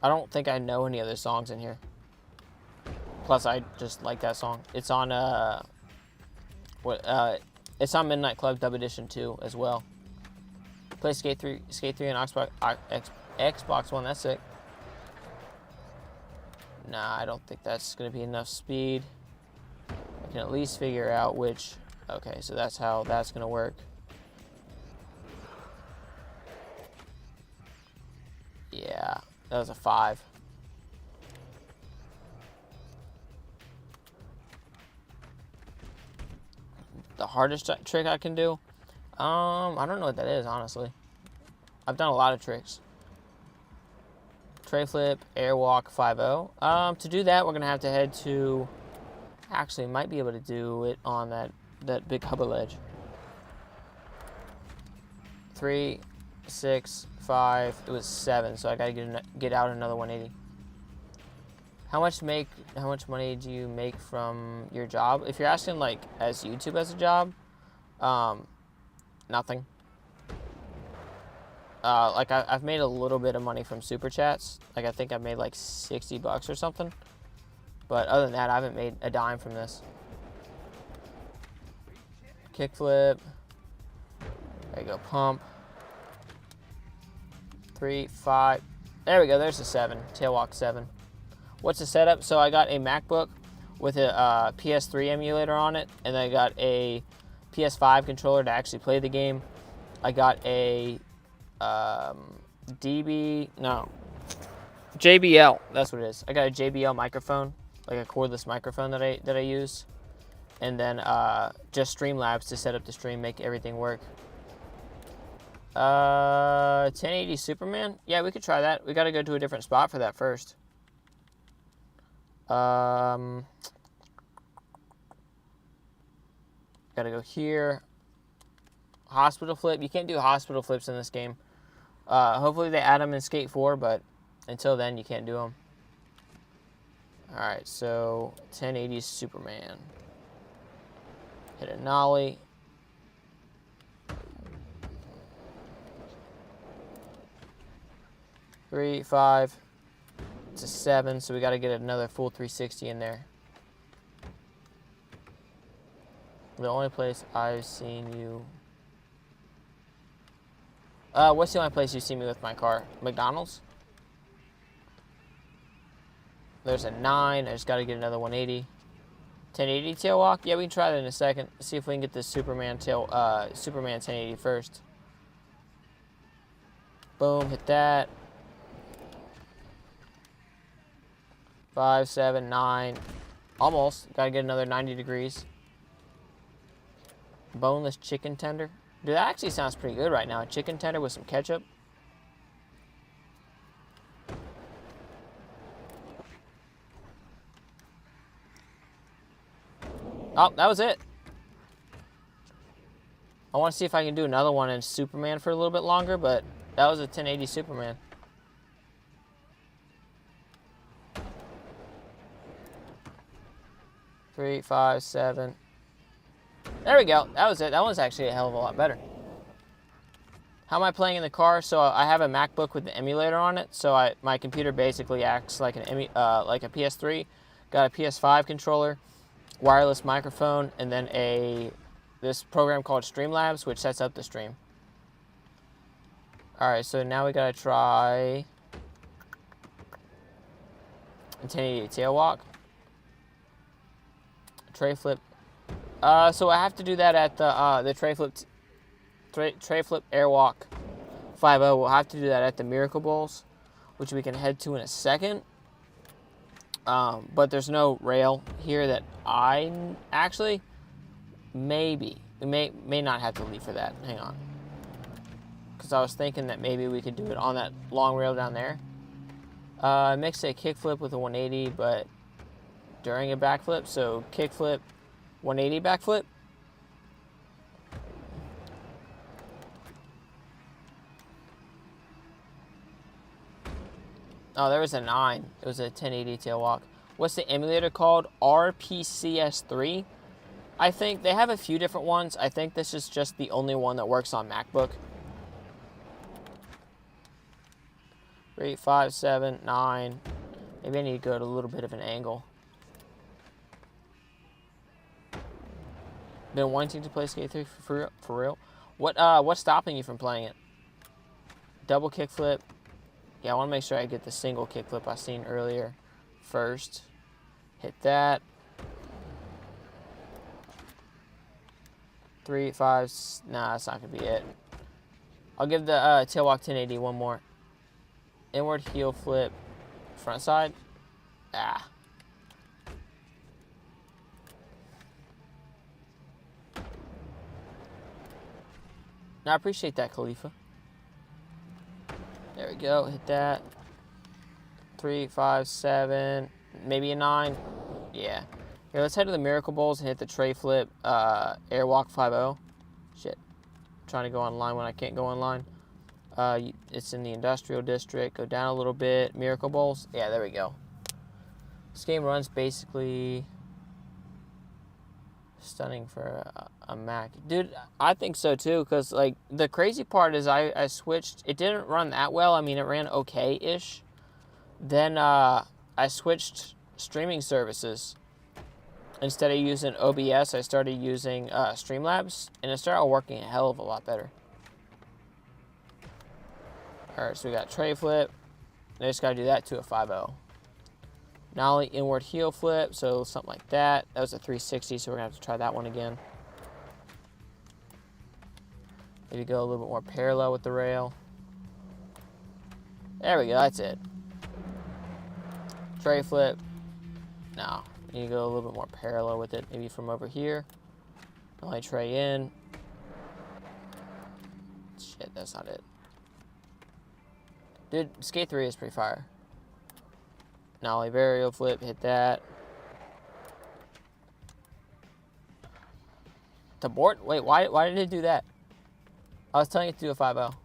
I don't think I know any other songs in here. Plus, I just like that song. It's on it's on Midnight Club Dub Edition 2 as well. Play Skate 3 on Xbox One. That's sick. Nah, I don't think that's gonna be enough speed. I can at least figure out which. Okay, so that's how that's gonna work. Yeah, that was a 5. The hardest trick I can do? I don't know what that is, honestly. I've done a lot of tricks. Tray flip, airwalk 5-0. To do that, we're going to have to head to... Actually, might be able to do it on that big hubba ledge. 3, 6, 5. It was 7, so I got to get out another 180. How much money do you make from your job? If you're asking like as YouTube as a job, nothing. Like I've made a little bit of money from super chats. Like I think I've made like $60 or something. But other than that, I haven't made a dime from this. Kickflip. There you go, pump. 3, 5. There we go, there's the 7. Tail walk 7. What's the setup? So I got a MacBook with a PS3 emulator on it, and I got a PS5 controller to actually play the game. I got a JBL. That's what it is. I got a JBL microphone, like a cordless microphone that I use, and then just Streamlabs to set up the stream, make everything work. 1080 Superman. Yeah, we could try that. We got to go to a different spot for that first. Gotta go here. Hospital flip. You can't do hospital flips in this game. Hopefully they add them in Skate 4, but until then you can't do them. Alright, so 1080 Superman. Hit a nollie. Three, 5. It's a 7, so we got to get another full 360 in there. The only place I've seen you... what's the only place you see me with my car? McDonald's? There's a 9. I just got to get another 180. 1080 tail walk? Yeah, we can try that in a second. See if we can get this Superman 1080 first. Boom, hit that. 5, 7, 9. Almost. Got to get another 90 degrees. Boneless chicken tender. Dude, that actually sounds pretty good right now. A chicken tender with some ketchup. Oh, that was it. I want to see if I can do another one in Superman for a little bit longer, but that was a 1080 Superman. Three, 5, 7. There we go. That was it. That one's actually a hell of a lot better. How am I playing in the car? So I have a MacBook with the emulator on it. So my computer basically acts like like a PS3. Got a PS5 controller, wireless microphone, and then this program called Streamlabs, which sets up the stream. All right. So now we gotta try a 1080 tail walk. Tray flip. So I have to do that at the tray flip airwalk 5.0. We'll have to do that at the Miracle Bowls, which we can head to in a second. But there's no rail here that I actually maybe we may not have to leave for that. Hang on, because I was thinking that maybe we could do it on that long rail down there. Mix a kickflip with a 180, but during a backflip, so kickflip, 180 backflip. Oh, there was a 9. It was a 1080 tail walk. What's the emulator called? RPCS3. I think they have a few different ones. I think this is just the only one that works on MacBook. 3, 5, 7, 9. Maybe I need to go to a little bit of an angle. Been wanting to play Skate 3 for real? What's stopping you from playing it? Double kickflip. Yeah, I want to make sure I get the single kickflip I seen earlier first. Hit that. 3, 5. Nah, that's not gonna be it. I'll give the tail walk 1080 one more. Inward heel flip, front side. Ah. Now, I appreciate that, Khalifa. There we go. Hit that. 3, 5, 7. Maybe a 9. Yeah. Here, let's head to the Miracle Bowls and hit the tray flip airwalk 5.0. Shit. I'm trying to go online when I can't go online. It's in the industrial district. Go down a little bit. Miracle Bowls. Yeah, there we go. This game runs basically stunning for a Mac. Dude, I think so too, because like the crazy part is I switched. It didn't run that well. I mean, it ran okay-ish. Then I switched streaming services. Instead of using OBS, I started using Streamlabs, and it started working a hell of a lot better. Alright, so we got tray flip. I just got to do that to a 5-0. Nollie inward heel flip, so something like that. That was a 360, so we're going to have to try that one again. Maybe go a little bit more parallel with the rail. There we go, that's it. Tray flip. No, you need to go a little bit more parallel with it. Maybe from over here. Nollie tray in. Shit, that's not it. Dude, Skate 3 is pretty fire. Nollie varial flip, hit that. The board? Wait, why did it do that? I was telling it to do a 5-0.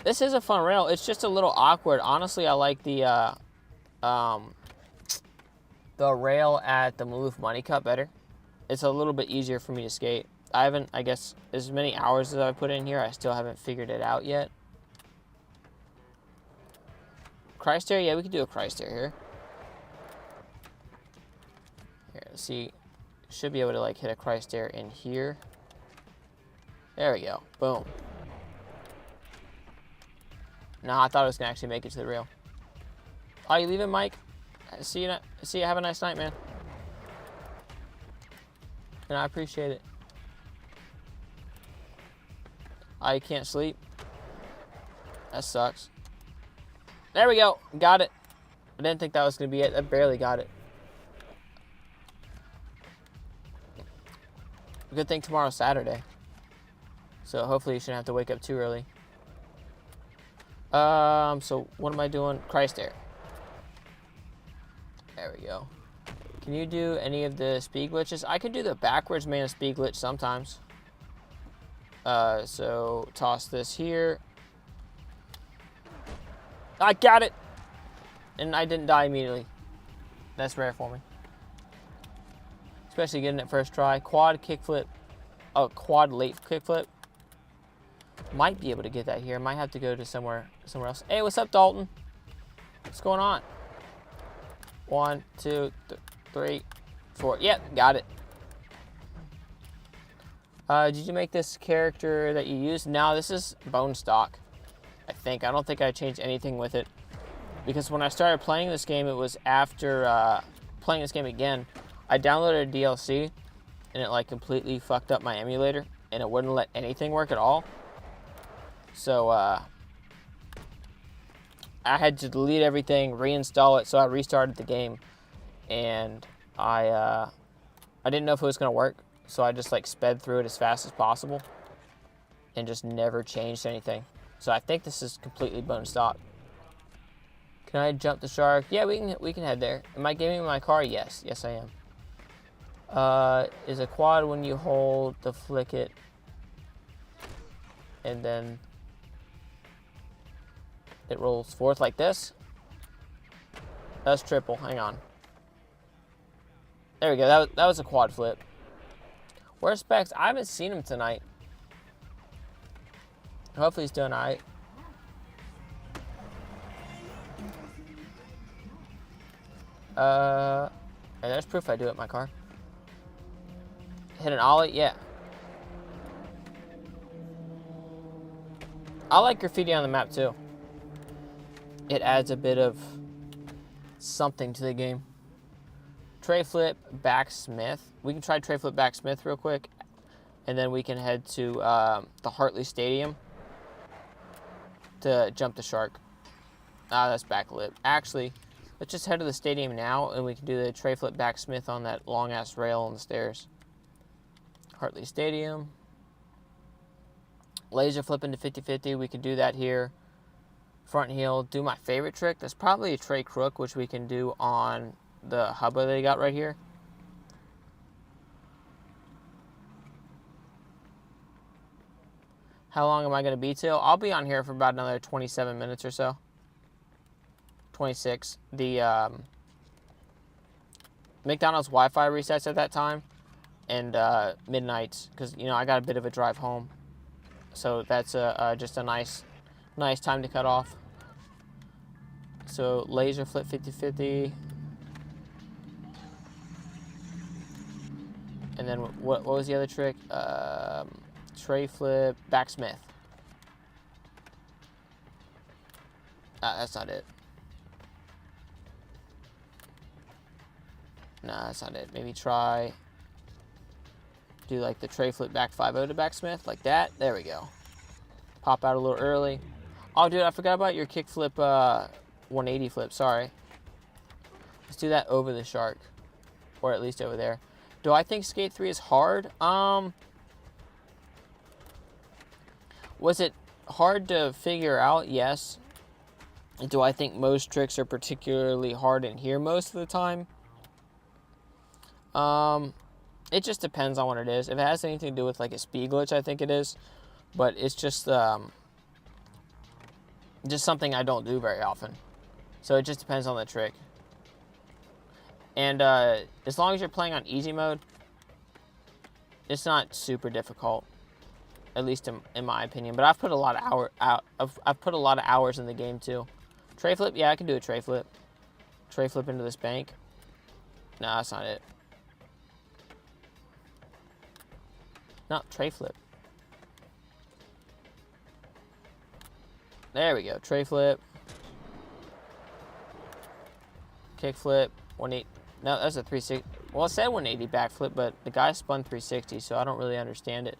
This is a fun rail. It's just a little awkward. Honestly, I like the rail at the Maloof Money Cup better. It's a little bit easier for me to skate. I haven't, I guess, as many hours as I've put in here, I still haven't figured it out yet. Christ air? Yeah, we could do a Christ air here. Here, let's see. Should be able to like hit a Christ air in here. There we go. Boom. Nah, I thought I was gonna actually make it to the rail. Oh, you leaving, Mike? See you. See you. Have a nice night, man. And I appreciate it. Oh, you can't sleep? That sucks. There we go. Got it. I didn't think that was going to be it. I barely got it. Good thing tomorrow's Saturday. So hopefully you shouldn't have to wake up too early. So what am I doing? Christ air. There we go. Can you do any of the speed glitches? I could do the backwards man of speed glitch sometimes. So toss this here. I got it! And I didn't die immediately. That's rare for me. Especially getting it first try. Quad kickflip. Oh, quad late kickflip. Might be able to get that here. Might have to go to somewhere else. Hey, what's up, Dalton? What's going on? 1, 2, 3, 4. Yep, got it. Did you make this character that you used? No, this is bone stock. I think. I don't think I changed anything with it. Because when I started playing this game, it was after playing this game again. I downloaded a DLC, and it like completely fucked up my emulator, and it wouldn't let anything work at all. So I had to delete everything, reinstall it, so I restarted the game, and I didn't know if it was gonna work, so I just like sped through it as fast as possible, and just never changed anything. So I think this is completely bone stock. Can I jump the shark? Yeah, we can head there. Am I giving my car? Yes, yes I am. Is a quad when you hold the flick it, and then it rolls forth like this. That's triple. Hang on. There we go. That was a quad flip. Where's Specs? I haven't seen him tonight. Hopefully he's doing all right. And there's proof I do it in my car. Hit an ollie? Yeah. I like graffiti on the map too. It adds a bit of something to the game. Tray flip, backsmith. We can try tray flip, backsmith real quick. And then we can head to the Hartley Stadium to jump the shark. Ah, that's backlip. Actually, let's just head to the stadium now, and we can do the tray flip backsmith on that long-ass rail on the stairs. Hartley Stadium. Laser flip into 50-50. We can do that here. Front heel. Do my favorite trick. That's probably a tray crook, which we can do on the hubba they got right here. How long am I going to be till? I'll be on here for about another 27 minutes or so. 26. McDonald's Wi-Fi resets at that time, and midnights, because you know I got a bit of a drive home, so that's just a nice time to cut off. So laser flip 50-50, and then what was the other trick? Tray flip backsmith. That's not it. Nah, that's not it. Maybe try do like the tray flip back 5-0 to backsmith, like that. There we go. Pop out a little early. Oh, dude, I forgot about your kick flip 180 flip. Sorry. Let's do that over the shark, or at least over there. Do I think Skate 3 is hard? Was it hard to figure out? Yes. Do I think most tricks are particularly hard in here most of the time? It just depends on what it is. If it has anything to do with like a speed glitch, I think it is. But it's just something I don't do very often. So it just depends on the trick. And as long as you're playing on easy mode, it's not super difficult. At least in my opinion. But I've put a lot of I've put a lot of hours in the game too. Tray flip, yeah, I can do a tray flip. Tray flip into this bank. Nah, that's not it. No, tray flip. There we go. Tray flip. Kick flip. 180. No, that's a 360. Well, it said 180 backflip, but the guy spun 360, so I don't really understand it.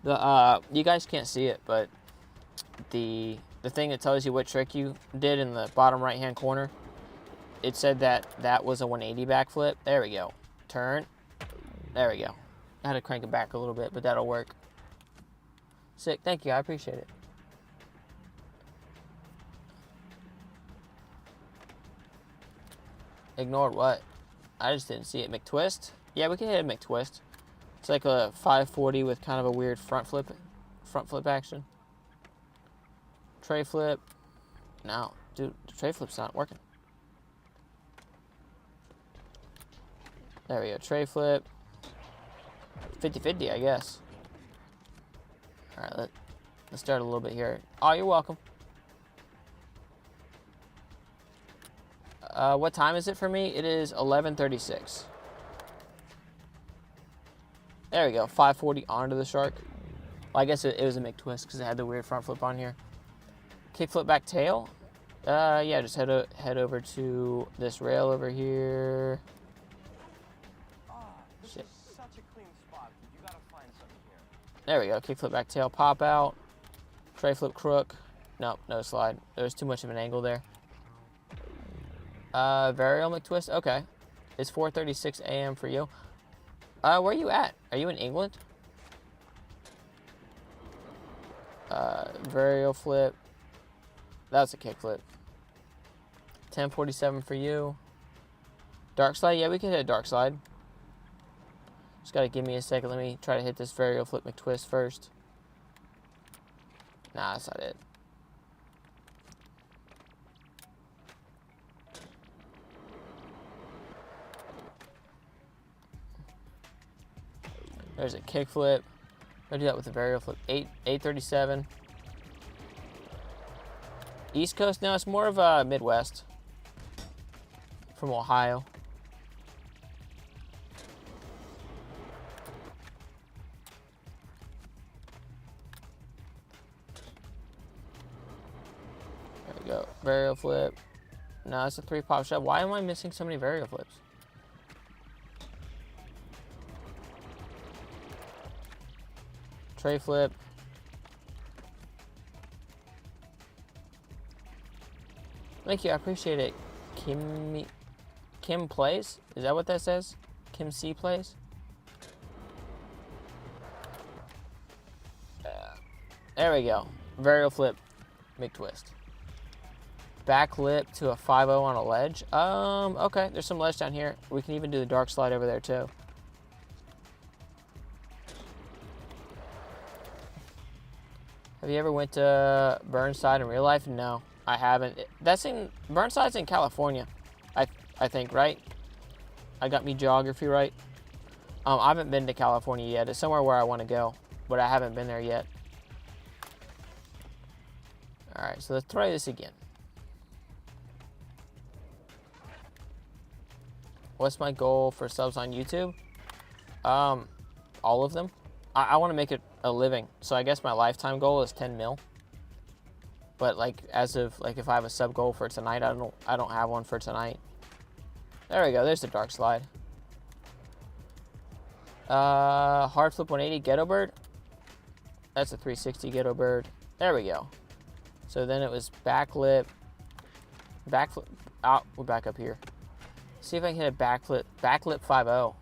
You guys can't see it, but the thing that tells you what trick you did in the bottom right-hand corner, it said that was a 180 backflip. There we go. Turn. There we go. I had to crank it back a little bit, but that'll work. Sick. Thank you. I appreciate it. Ignored what? I just didn't see it. McTwist? Yeah, we can hit a McTwist. It's like a 540 with kind of a weird front flip action. Tray flip. No, dude, the tray flip's not working. There we go. Tray flip. 50-50, I guess. All right, let's start a little bit here. Oh, you're welcome. What time is it for me? It is 11:36. There we go. 540 onto the shark. Well, I guess it was a McTwist because it had the weird front flip on here. Kick flip back tail. Yeah, just head over to this rail over here. Shit. Such a clean spot. You gotta find something here. There we go. Kick flip back tail, pop out. Tray flip crook. Nope, no slide. There's too much of an angle there. Varial McTwist. Okay. It's 4:36 a.m. for you. Where are you at? Are you in England? Varial flip. That's a kick flip. 10:47 for you. Dark slide. Yeah, we can hit a dark slide. Just gotta give me a second. Let me try to hit this varial flip McTwist first. Nah, that's not it. There's a kick flip. I'm gonna do that with a varial flip. 837. East Coast now. It's more of a Midwest. From Ohio. There we go. Varial flip. No, it's a 3-pop shot. Why am I missing so many varial flips? Tray flip. Thank you, I appreciate it. Kim plays? Is that what that says? Kim C plays? There we go. Varial flip, McTwist. Back lip to a 5-0 on a ledge. Okay, there's some ledge down here. We can even do the dark slide over there too. Have you ever went to Burnside in real life? No, I haven't. That's in Burnside's in California, I think, right? I got me geography right. I haven't been to California yet. It's somewhere where I want to go, but I haven't been there yet. All right, so let's try this again. What's my goal for subs on YouTube? All of them. I want to make it a living, so I guess my lifetime goal is 10 mil. But like, as of like, if I have a sub goal for tonight, I don't have one for tonight. There we go. There's the dark slide. Hard flip 180 ghetto bird. That's a 360 ghetto bird. There we go. So then it was backflip. Oh, we're back up here. See if I can hit a backflip 5-0.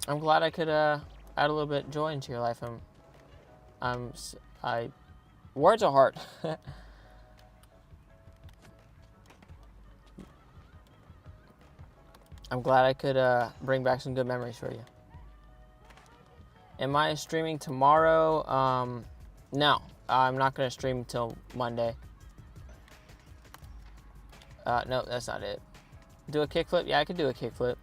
I'm glad I could add a little bit of joy into your life. Words are hard. I'm glad I could bring back some good memories for you. Am I streaming tomorrow? No, I'm not gonna stream until Monday. No, that's not it. Do a kickflip? Yeah, I could do a kickflip.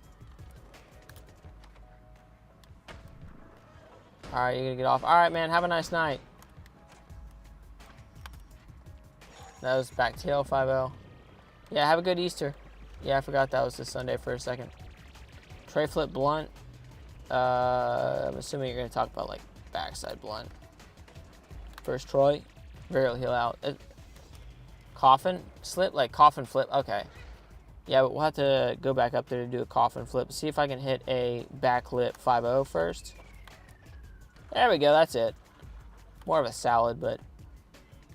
All right, you're gonna get off. All right, man, have a nice night. That was back tail 5-0. Yeah, have a good Easter. Yeah, I forgot that was this Sunday for a second. Tray flip blunt. I'm assuming you're gonna talk about like backside blunt. First Troy, varial heel out. Coffin slip, like coffin flip. Okay. Yeah, but we'll have to go back up there to do a coffin flip. See if I can hit a backflip 5-0 first. There we go, that's it. More of a salad, but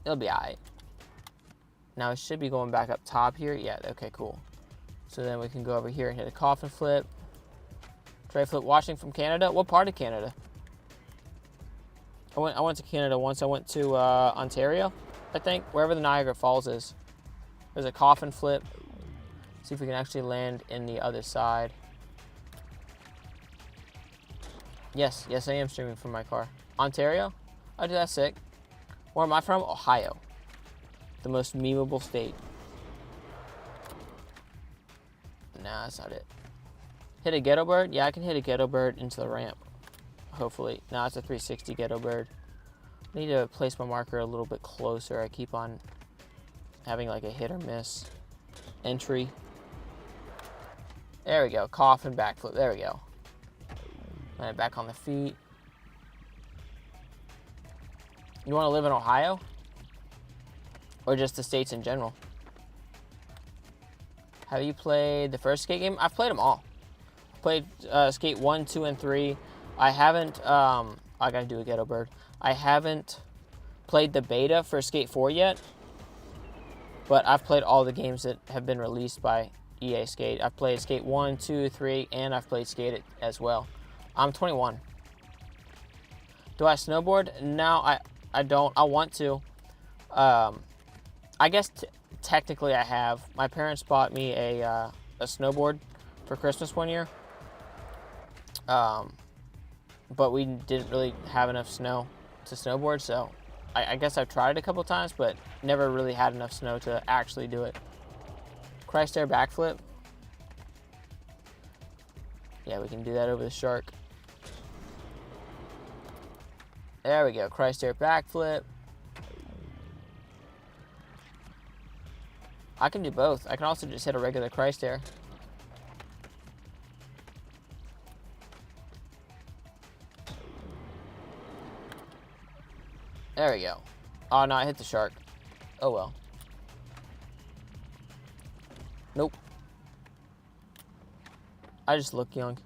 it'll be alright. Now it should be going back up top here. Yeah, okay, cool. So then we can go over here and hit a coffin flip. Tray flip watching from Canada. What part of Canada? I went to Canada once. I went to Ontario, I think, wherever the Niagara Falls is. There's a coffin flip. See if we can actually land in the other side. Yes, I am streaming from my car. Ontario? Oh, dude, that's sick. Where am I from? Ohio. The most memeable state. Nah, that's not it. Hit a ghetto bird? Yeah, I can hit a ghetto bird into the ramp. Hopefully. Nah, it's a 360 ghetto bird. I need to place my marker a little bit closer. I keep on having like a hit or miss entry. There we go. Coffin backflip. There we go. Land back on the feet. You want to live in Ohio? Or just the states in general? Have you played the first Skate game? I've played them all. Played Skate 1, 2, and 3. I haven't, I gotta do a ghetto bird. I haven't played the beta for Skate 4 yet. But I've played all the games that have been released by EA Skate. I've played Skate 1, 2, 3, and I've played Skate as well. I'm 21. Do I snowboard? No, I don't. I want to. I guess technically I have. My parents bought me a snowboard for Christmas one year. But we didn't really have enough snow to snowboard, so I guess I've tried it a couple times, but never really had enough snow to actually do it. Christ air backflip. Yeah, we can do that over the shark. There we go, Christ air backflip. I can do both. I can also just hit a regular Christ air. There we go. Oh no, I hit the shark. Oh well. Nope. I just look young.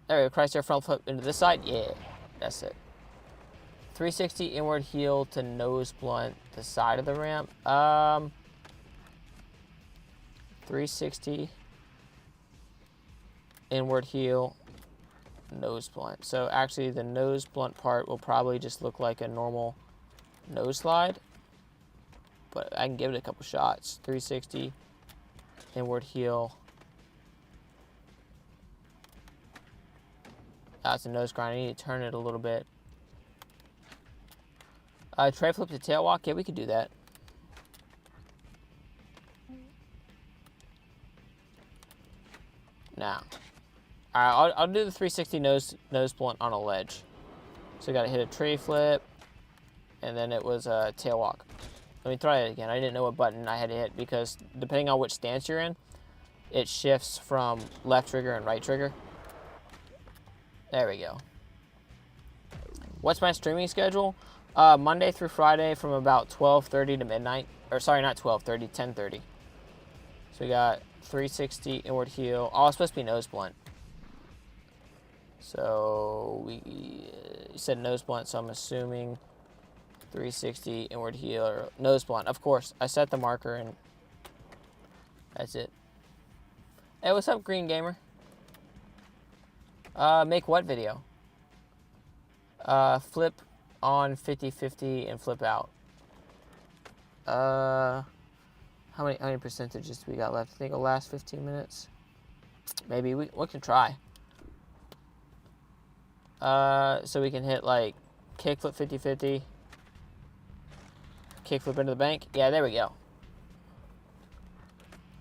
There we go, Christ air front flip into this side. Yeah, that's it. 360 inward heel to nose blunt the side of the ramp. 360 inward heel nose blunt. So actually the nose blunt part will probably just look like a normal nose slide. But I can give it a couple shots. 360 inward heel It's a nose grind. I need to turn it a little bit. Tray flip to tail walk. Yeah, we could do that. Now, all right, I'll do the 360 nose blunt on a ledge. So we got to hit a tray flip, and then it was a tail walk. Let me try it again. I didn't know what button I had to hit because depending on which stance you're in, it shifts from left trigger and right trigger. There we go. What's my streaming schedule? Monday through Friday from about 12:30 to midnight. Or sorry, not 12:30, 10:30. So we got 360 inward heel. Oh, it's supposed to be nose blunt. So you said nose blunt, so I'm assuming 360 inward heel or nose blunt. Of course, I set the marker and that's it. Hey, what's up, Green Gamer? Make what video? Flip on 50-50 and flip out. How many percentages do we got left? I think it'll last 15 minutes. Maybe we can try. So we can hit like kickflip 50-50. Kickflip into the bank. Yeah, there we go.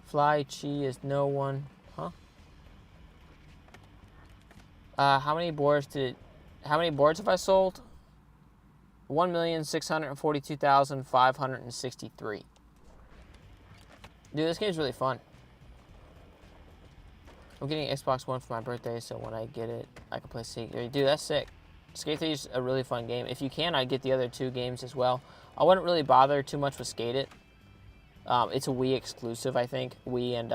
Fly chi is no one. Huh? How many boards have I sold? 1,642,563. Dude, this game's really fun. I'm getting Xbox One for my birthday, so when I get it, I can play Skate 3. Dude, that's sick. Skate 3 is a really fun game. If you can, I'd get the other two games as well. I wouldn't really bother too much with Skate It. It's a Wii exclusive, I think. Wii and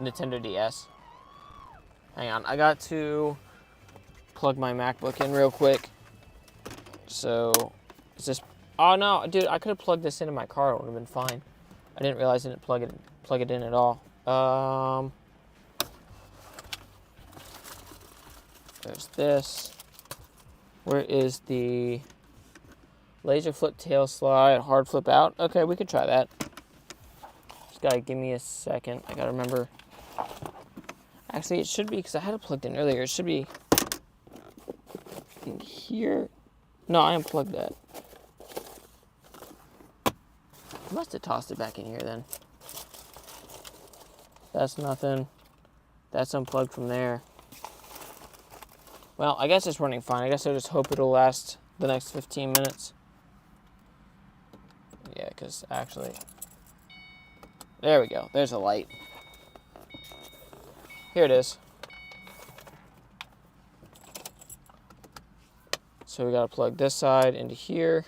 Nintendo DS. Hang on, I got to plug my MacBook in real quick. So, is this... Oh no, dude, I could have plugged this into my car. It would have been fine. I didn't realize I didn't plug it in at all. There's this. Where is the laser flip tail slide, hard flip out? Okay, we could try that. Just gotta give me a second. I gotta remember. Actually, it should be, because I had it plugged in earlier. It should be in here. No, I unplugged that. I must have tossed it back in here then. That's nothing. That's unplugged from there. Well, I guess it's running fine. I guess I'll just hope it'll last the next 15 minutes. Yeah, because actually... There we go. There's a light. Here it is. So we got to plug this side into here.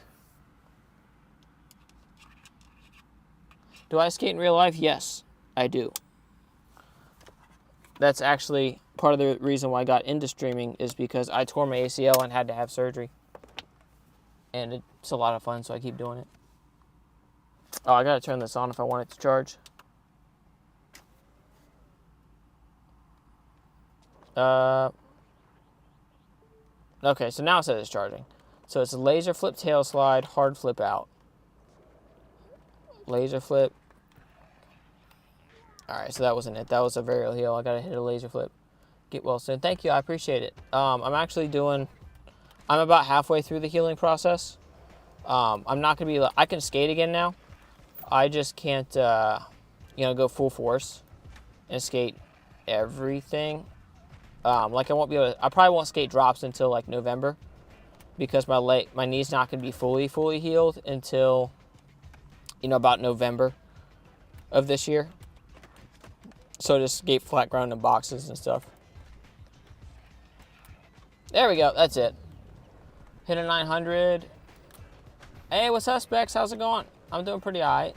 Do I skate in real life? Yes, I do. That's actually part of the reason why I got into streaming, is because I tore my ACL and had to have surgery. And it's a lot of fun, so I keep doing it. Oh, I gotta turn this on if I want it to charge. Okay, so now it says it's charging. So it's a laser flip tail slide, hard flip out. Laser flip. Alright, so that wasn't it. That was a varial heel. I gotta hit a laser flip. Get well soon. Thank you, I appreciate it. I'm about halfway through the healing process. I'm not gonna be, I can skate again now. I just can't, go full force and skate everything. I won't be able to, I probably won't skate drops until like November, because my knee's not gonna be fully healed until, about November of this year. So just skate flat ground and boxes and stuff. There we go, that's it. Hit a 900. Hey, what's up, Specs? How's it going? I'm doing pretty alright.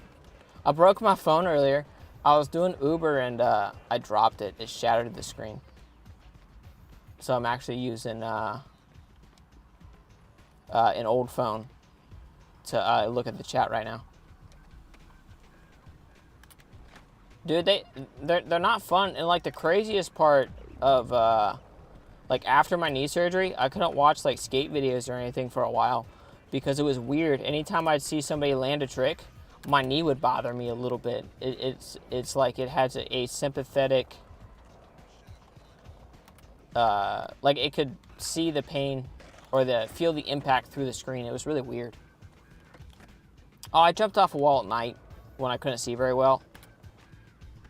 I broke my phone earlier. I was doing Uber and I dropped it. It shattered the screen. So I'm actually using an old phone to look at the chat right now. Dude, they're not fun. And like the craziest part of after my knee surgery, I couldn't watch like skate videos or anything for a while because it was weird. Anytime I'd see somebody land a trick, my knee would bother me a little bit. It's like it has a sympathetic like it could see the pain or feel the impact through the screen. It was really weird. Oh, I jumped off a wall at night when I couldn't see very well,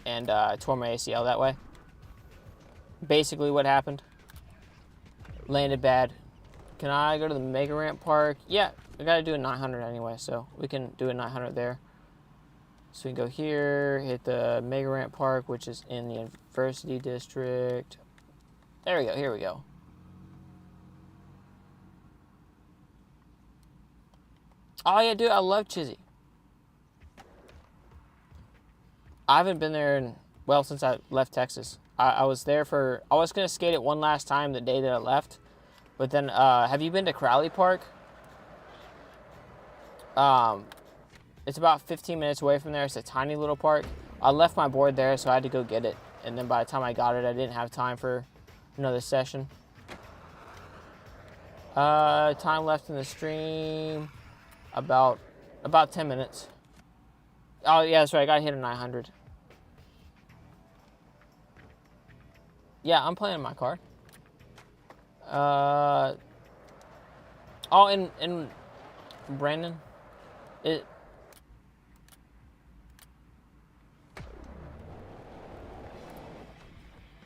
and tore my ACL that way. Basically what happened. Landed bad. Can I go to the Mega Ramp Park? Yeah, I gotta do a 900 anyway, so we can do a 900 there. So we can go here, hit the Mega Ramp Park, which is in the University District. There we go, here we go. Oh yeah, dude, I love Chizzy. I haven't been there since I left Texas. I was there I was gonna skate it one last time the day that I left. But then, have you been to Crowley Park? It's about 15 minutes away from there. It's a tiny little park. I left my board there, so I had to go get it. And then by the time I got it, I didn't have time for another session. Time left in the stream, about 10 minutes. Oh, yeah, that's right. I got hit a 900. Yeah, I'm playing my card. Oh, and Brandon,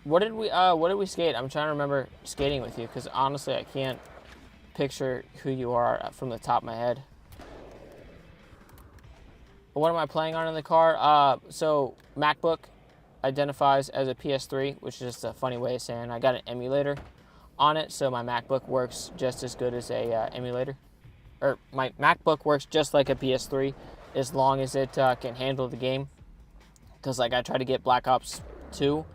what did we skate? I'm trying to remember skating with you, because honestly, I can't picture who you are from the top of my head. What am I playing on in the car? So MacBook identifies as a PS3, which is just a funny way of saying I got an emulator on it, so my MacBook works just as good as a emulator. Or my MacBook works just like a PS3 as long as it can handle the game. Because like I tried to get Black Ops 2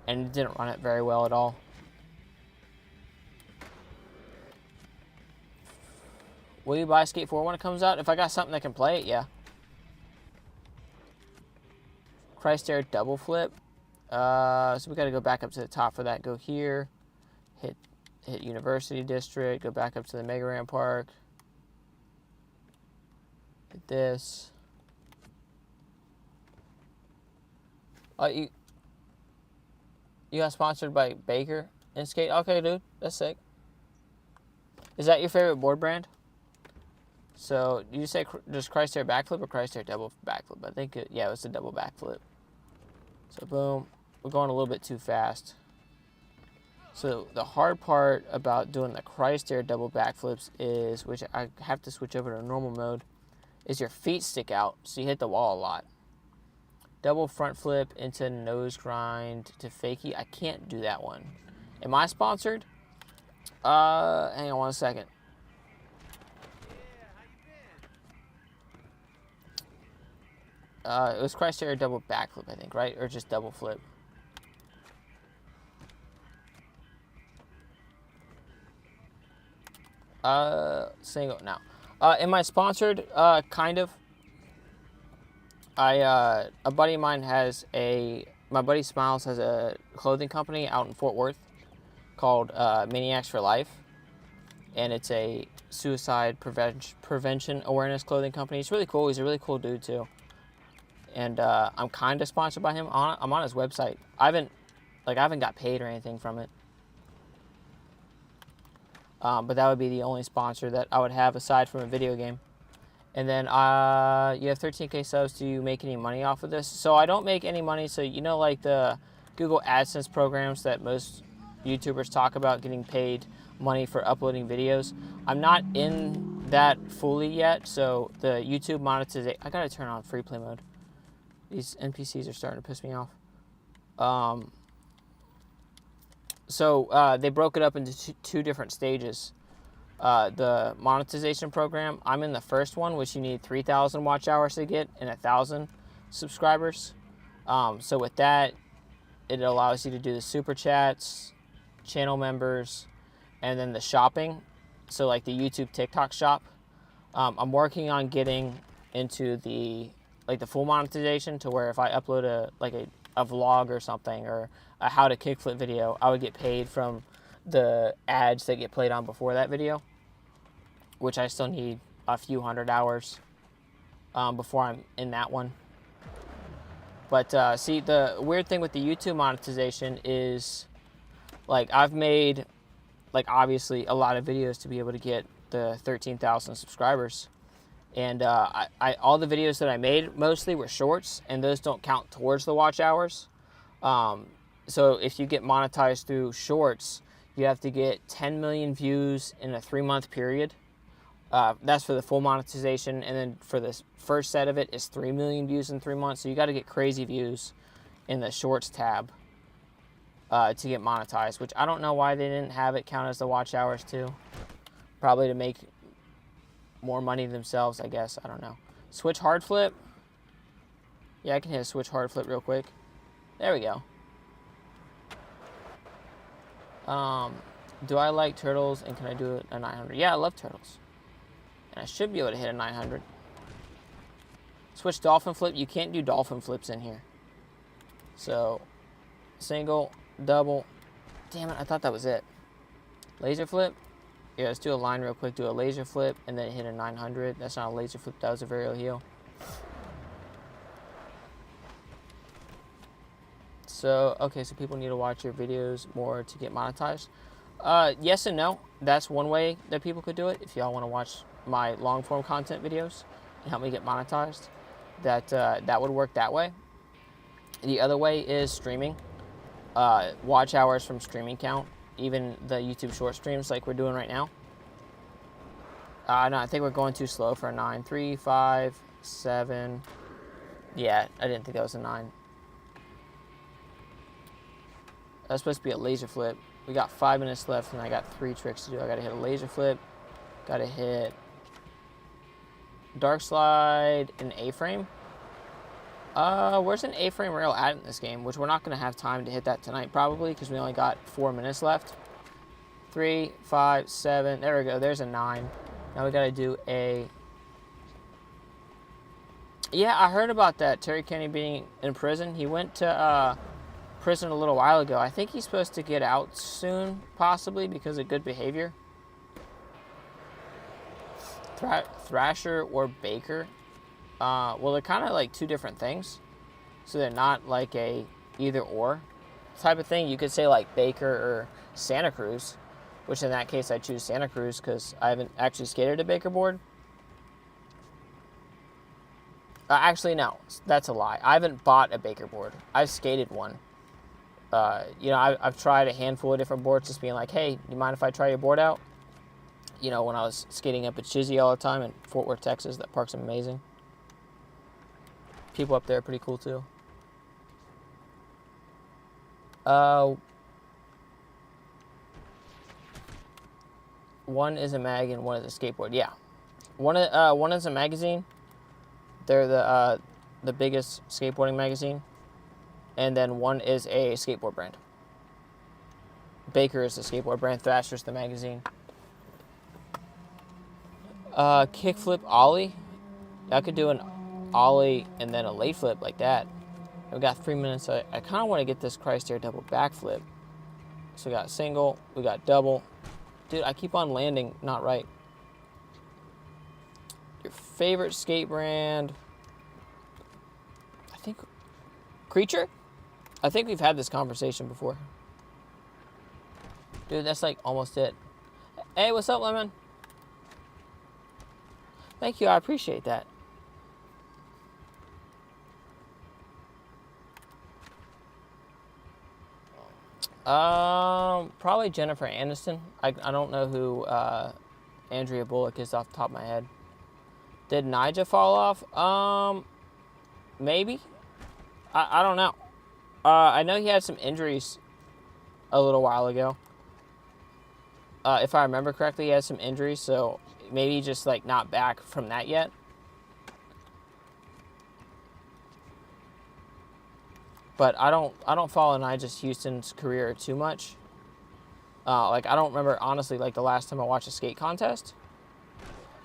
and it didn't run it very well at all. Will you buy Skate 4 when it comes out? If I got something that can play it, yeah. Christ Air double flip. So we got to go back up to the top for that. Go here. Hit University District, go back up to the Mega Ramp Park. Hit this. You got sponsored by Baker and Skate? Okay, dude, that's sick. Is that your favorite board brand? So, did you say just Christ Air backflip or Christ Air double backflip? I think, yeah, it was a double backflip. So, boom. We're going a little bit too fast. So the hard part about doing the Christ Air double backflips is, which I have to switch over to normal mode, is your feet stick out, so you hit the wall a lot. Double front flip into nose grind to fakie. I can't do that one. Am I sponsored? Hang on one second. It was Christ Air double backflip, I think, right? Or just double flip. Single now. Am I sponsored? Kind of. A buddy of mine my buddy Smiles has a clothing company out in Fort Worth called Maniacs for Life, and it's a suicide prevention awareness clothing company. It's really cool. He's a really cool dude too, and I'm kind of sponsored by him. I'm on his website. I haven't got paid or anything from it. But that would be the only sponsor that I would have aside from a video game. And then you have 13K subs. Do you make any money off of this? So I don't make any money. So you know, like the Google AdSense programs that most YouTubers talk about getting paid money for uploading videos. I'm not in that fully yet. So the YouTube monetization, I gotta turn on free play mode. These NPCs are starting to piss me off. So they broke it up into two different stages. The monetization program, I'm in the first one, which you need 3,000 watch hours to get and 1,000 subscribers. So with that, it allows you to do the super chats, channel members, and then the shopping. So like the YouTube TikTok shop. I'm working on getting into the full monetization to where if I upload a vlog or something or a how to kickflip video, I would get paid from the ads that get played on before that video, which I still need a few hundred hours before I'm in that one. But see, the weird thing with the YouTube monetization is Like, I've made, like, obviously a lot of videos to be able to get the 13,000 subscribers. And all the videos that I made mostly were shorts, and those don't count towards the watch hours. So if you get monetized through shorts, you have to get 10 million views in a 3-month period. That's for the full monetization, and then for this first set of it is 3 million views in 3 months. So you got to get crazy views in the shorts tab to get monetized, which I don't know why they didn't have it count as the watch hours too. Probably to make more money themselves, I guess. I don't know. Switch hard flip. Yeah, I can hit a switch hard flip real quick. There we go. Do I like turtles, and can I do a 900? Yeah, I love turtles. And I should be able to hit a 900. Switch dolphin flip. You can't do dolphin flips in here. So, single, double. Damn it, I thought that was it. Laser flip. Yeah, let's do a line real quick. Do a laser flip, and then hit a 900. That's not a laser flip. That was a varial heel. So, okay, so people need to watch your videos more to get monetized. Yes and no. That's one way that people could do it. If y'all want to watch my long form content videos and help me get monetized, that would work that way. The other way is streaming. Watch hours from streaming count, even the YouTube short streams like we're doing right now. No, I think we're going too slow for a 9. 3, 5, 7. Yeah, I didn't think that was a 9. That's supposed to be a laser flip. We got 5 minutes left, and I got 3 tricks to do. I got to hit a laser flip. Got to hit dark slide, an A-frame. Where's an A-frame rail at in this game? Which we're not going to have time to hit that tonight, probably, because we only got 4 minutes left. 3, 5, 7. There we go. There's a 9. Now we got to do a... Yeah, I heard about that. Terry Kenny being in prison. He went to prison a little while ago. I think he's supposed to get out soon, possibly, because of good behavior. Thrasher or Baker. Well, they're kind of like 2 different things. So they're not like a either or type of thing. You could say like Baker or Santa Cruz, which in that case I choose Santa Cruz because I haven't actually skated a Baker board. Actually, no, that's a lie. I haven't bought a Baker board. I've skated one. You know, I've tried a handful of different boards, just being like, hey, do you mind if I try your board out? You know, when I was skating up at Chizzy all the time in Fort Worth, Texas, that park's amazing. People up there are pretty cool too. One is a mag and one is a skateboard. Yeah, one is a magazine. They're the biggest skateboarding magazine, and then one is a skateboard brand. Baker is the skateboard brand. Thrasher's the magazine. Kickflip ollie. I could do an ollie and then a late flip like that. We've got 3 minutes. I kind of want to get this Christ air double backflip. So we got single, we got double. Dude, I keep on landing not right. Your favorite skate brand? I think Creature? I think we've had this conversation before. Dude, that's like almost it. Hey, what's up, Lemon? Thank you, I appreciate that. Probably Jennifer Aniston. I don't know who Andrea Bullock is off the top of my head. Did Nigel fall off? Maybe. I don't know. I know he had some injuries a little while ago. If I remember correctly, he had some injuries, so maybe just like not back from that yet. But I don't follow Nigel Houston's career too much. Like I don't remember honestly like the last time I watched a skate contest,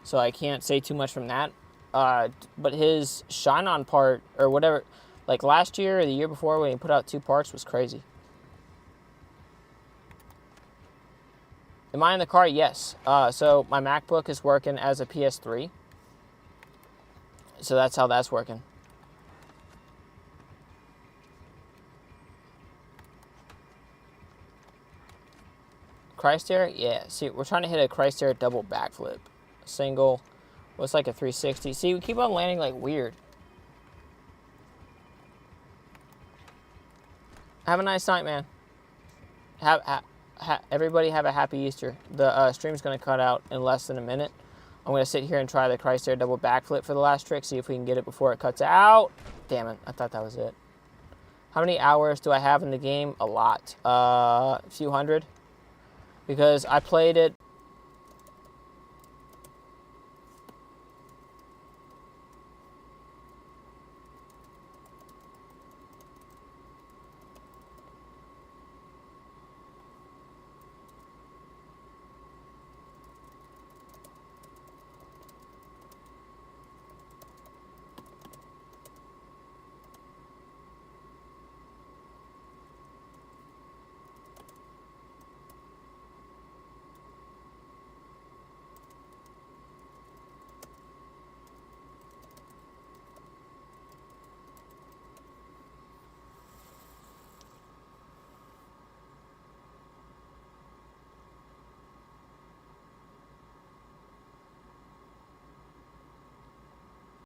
so I can't say too much from that. But his shine on part or whatever, like last year or the year before when he put out 2 parts was crazy. Am I in the car? Yes. So my MacBook is working as a PS3. So that's how that's working. Christ air? Yeah. See, we're trying to hit a Christ air double backflip. Single. What's like a 360? See, we keep on landing like weird. Have a nice night, man. Everybody have a happy Easter. The stream's going to cut out in less than a minute. I'm going to sit here and try the Christ air double backflip for the last trick, see if we can get it before it cuts out. Damn it. I thought that was it. How many hours do I have in the game? A lot. A few hundred. Because I played it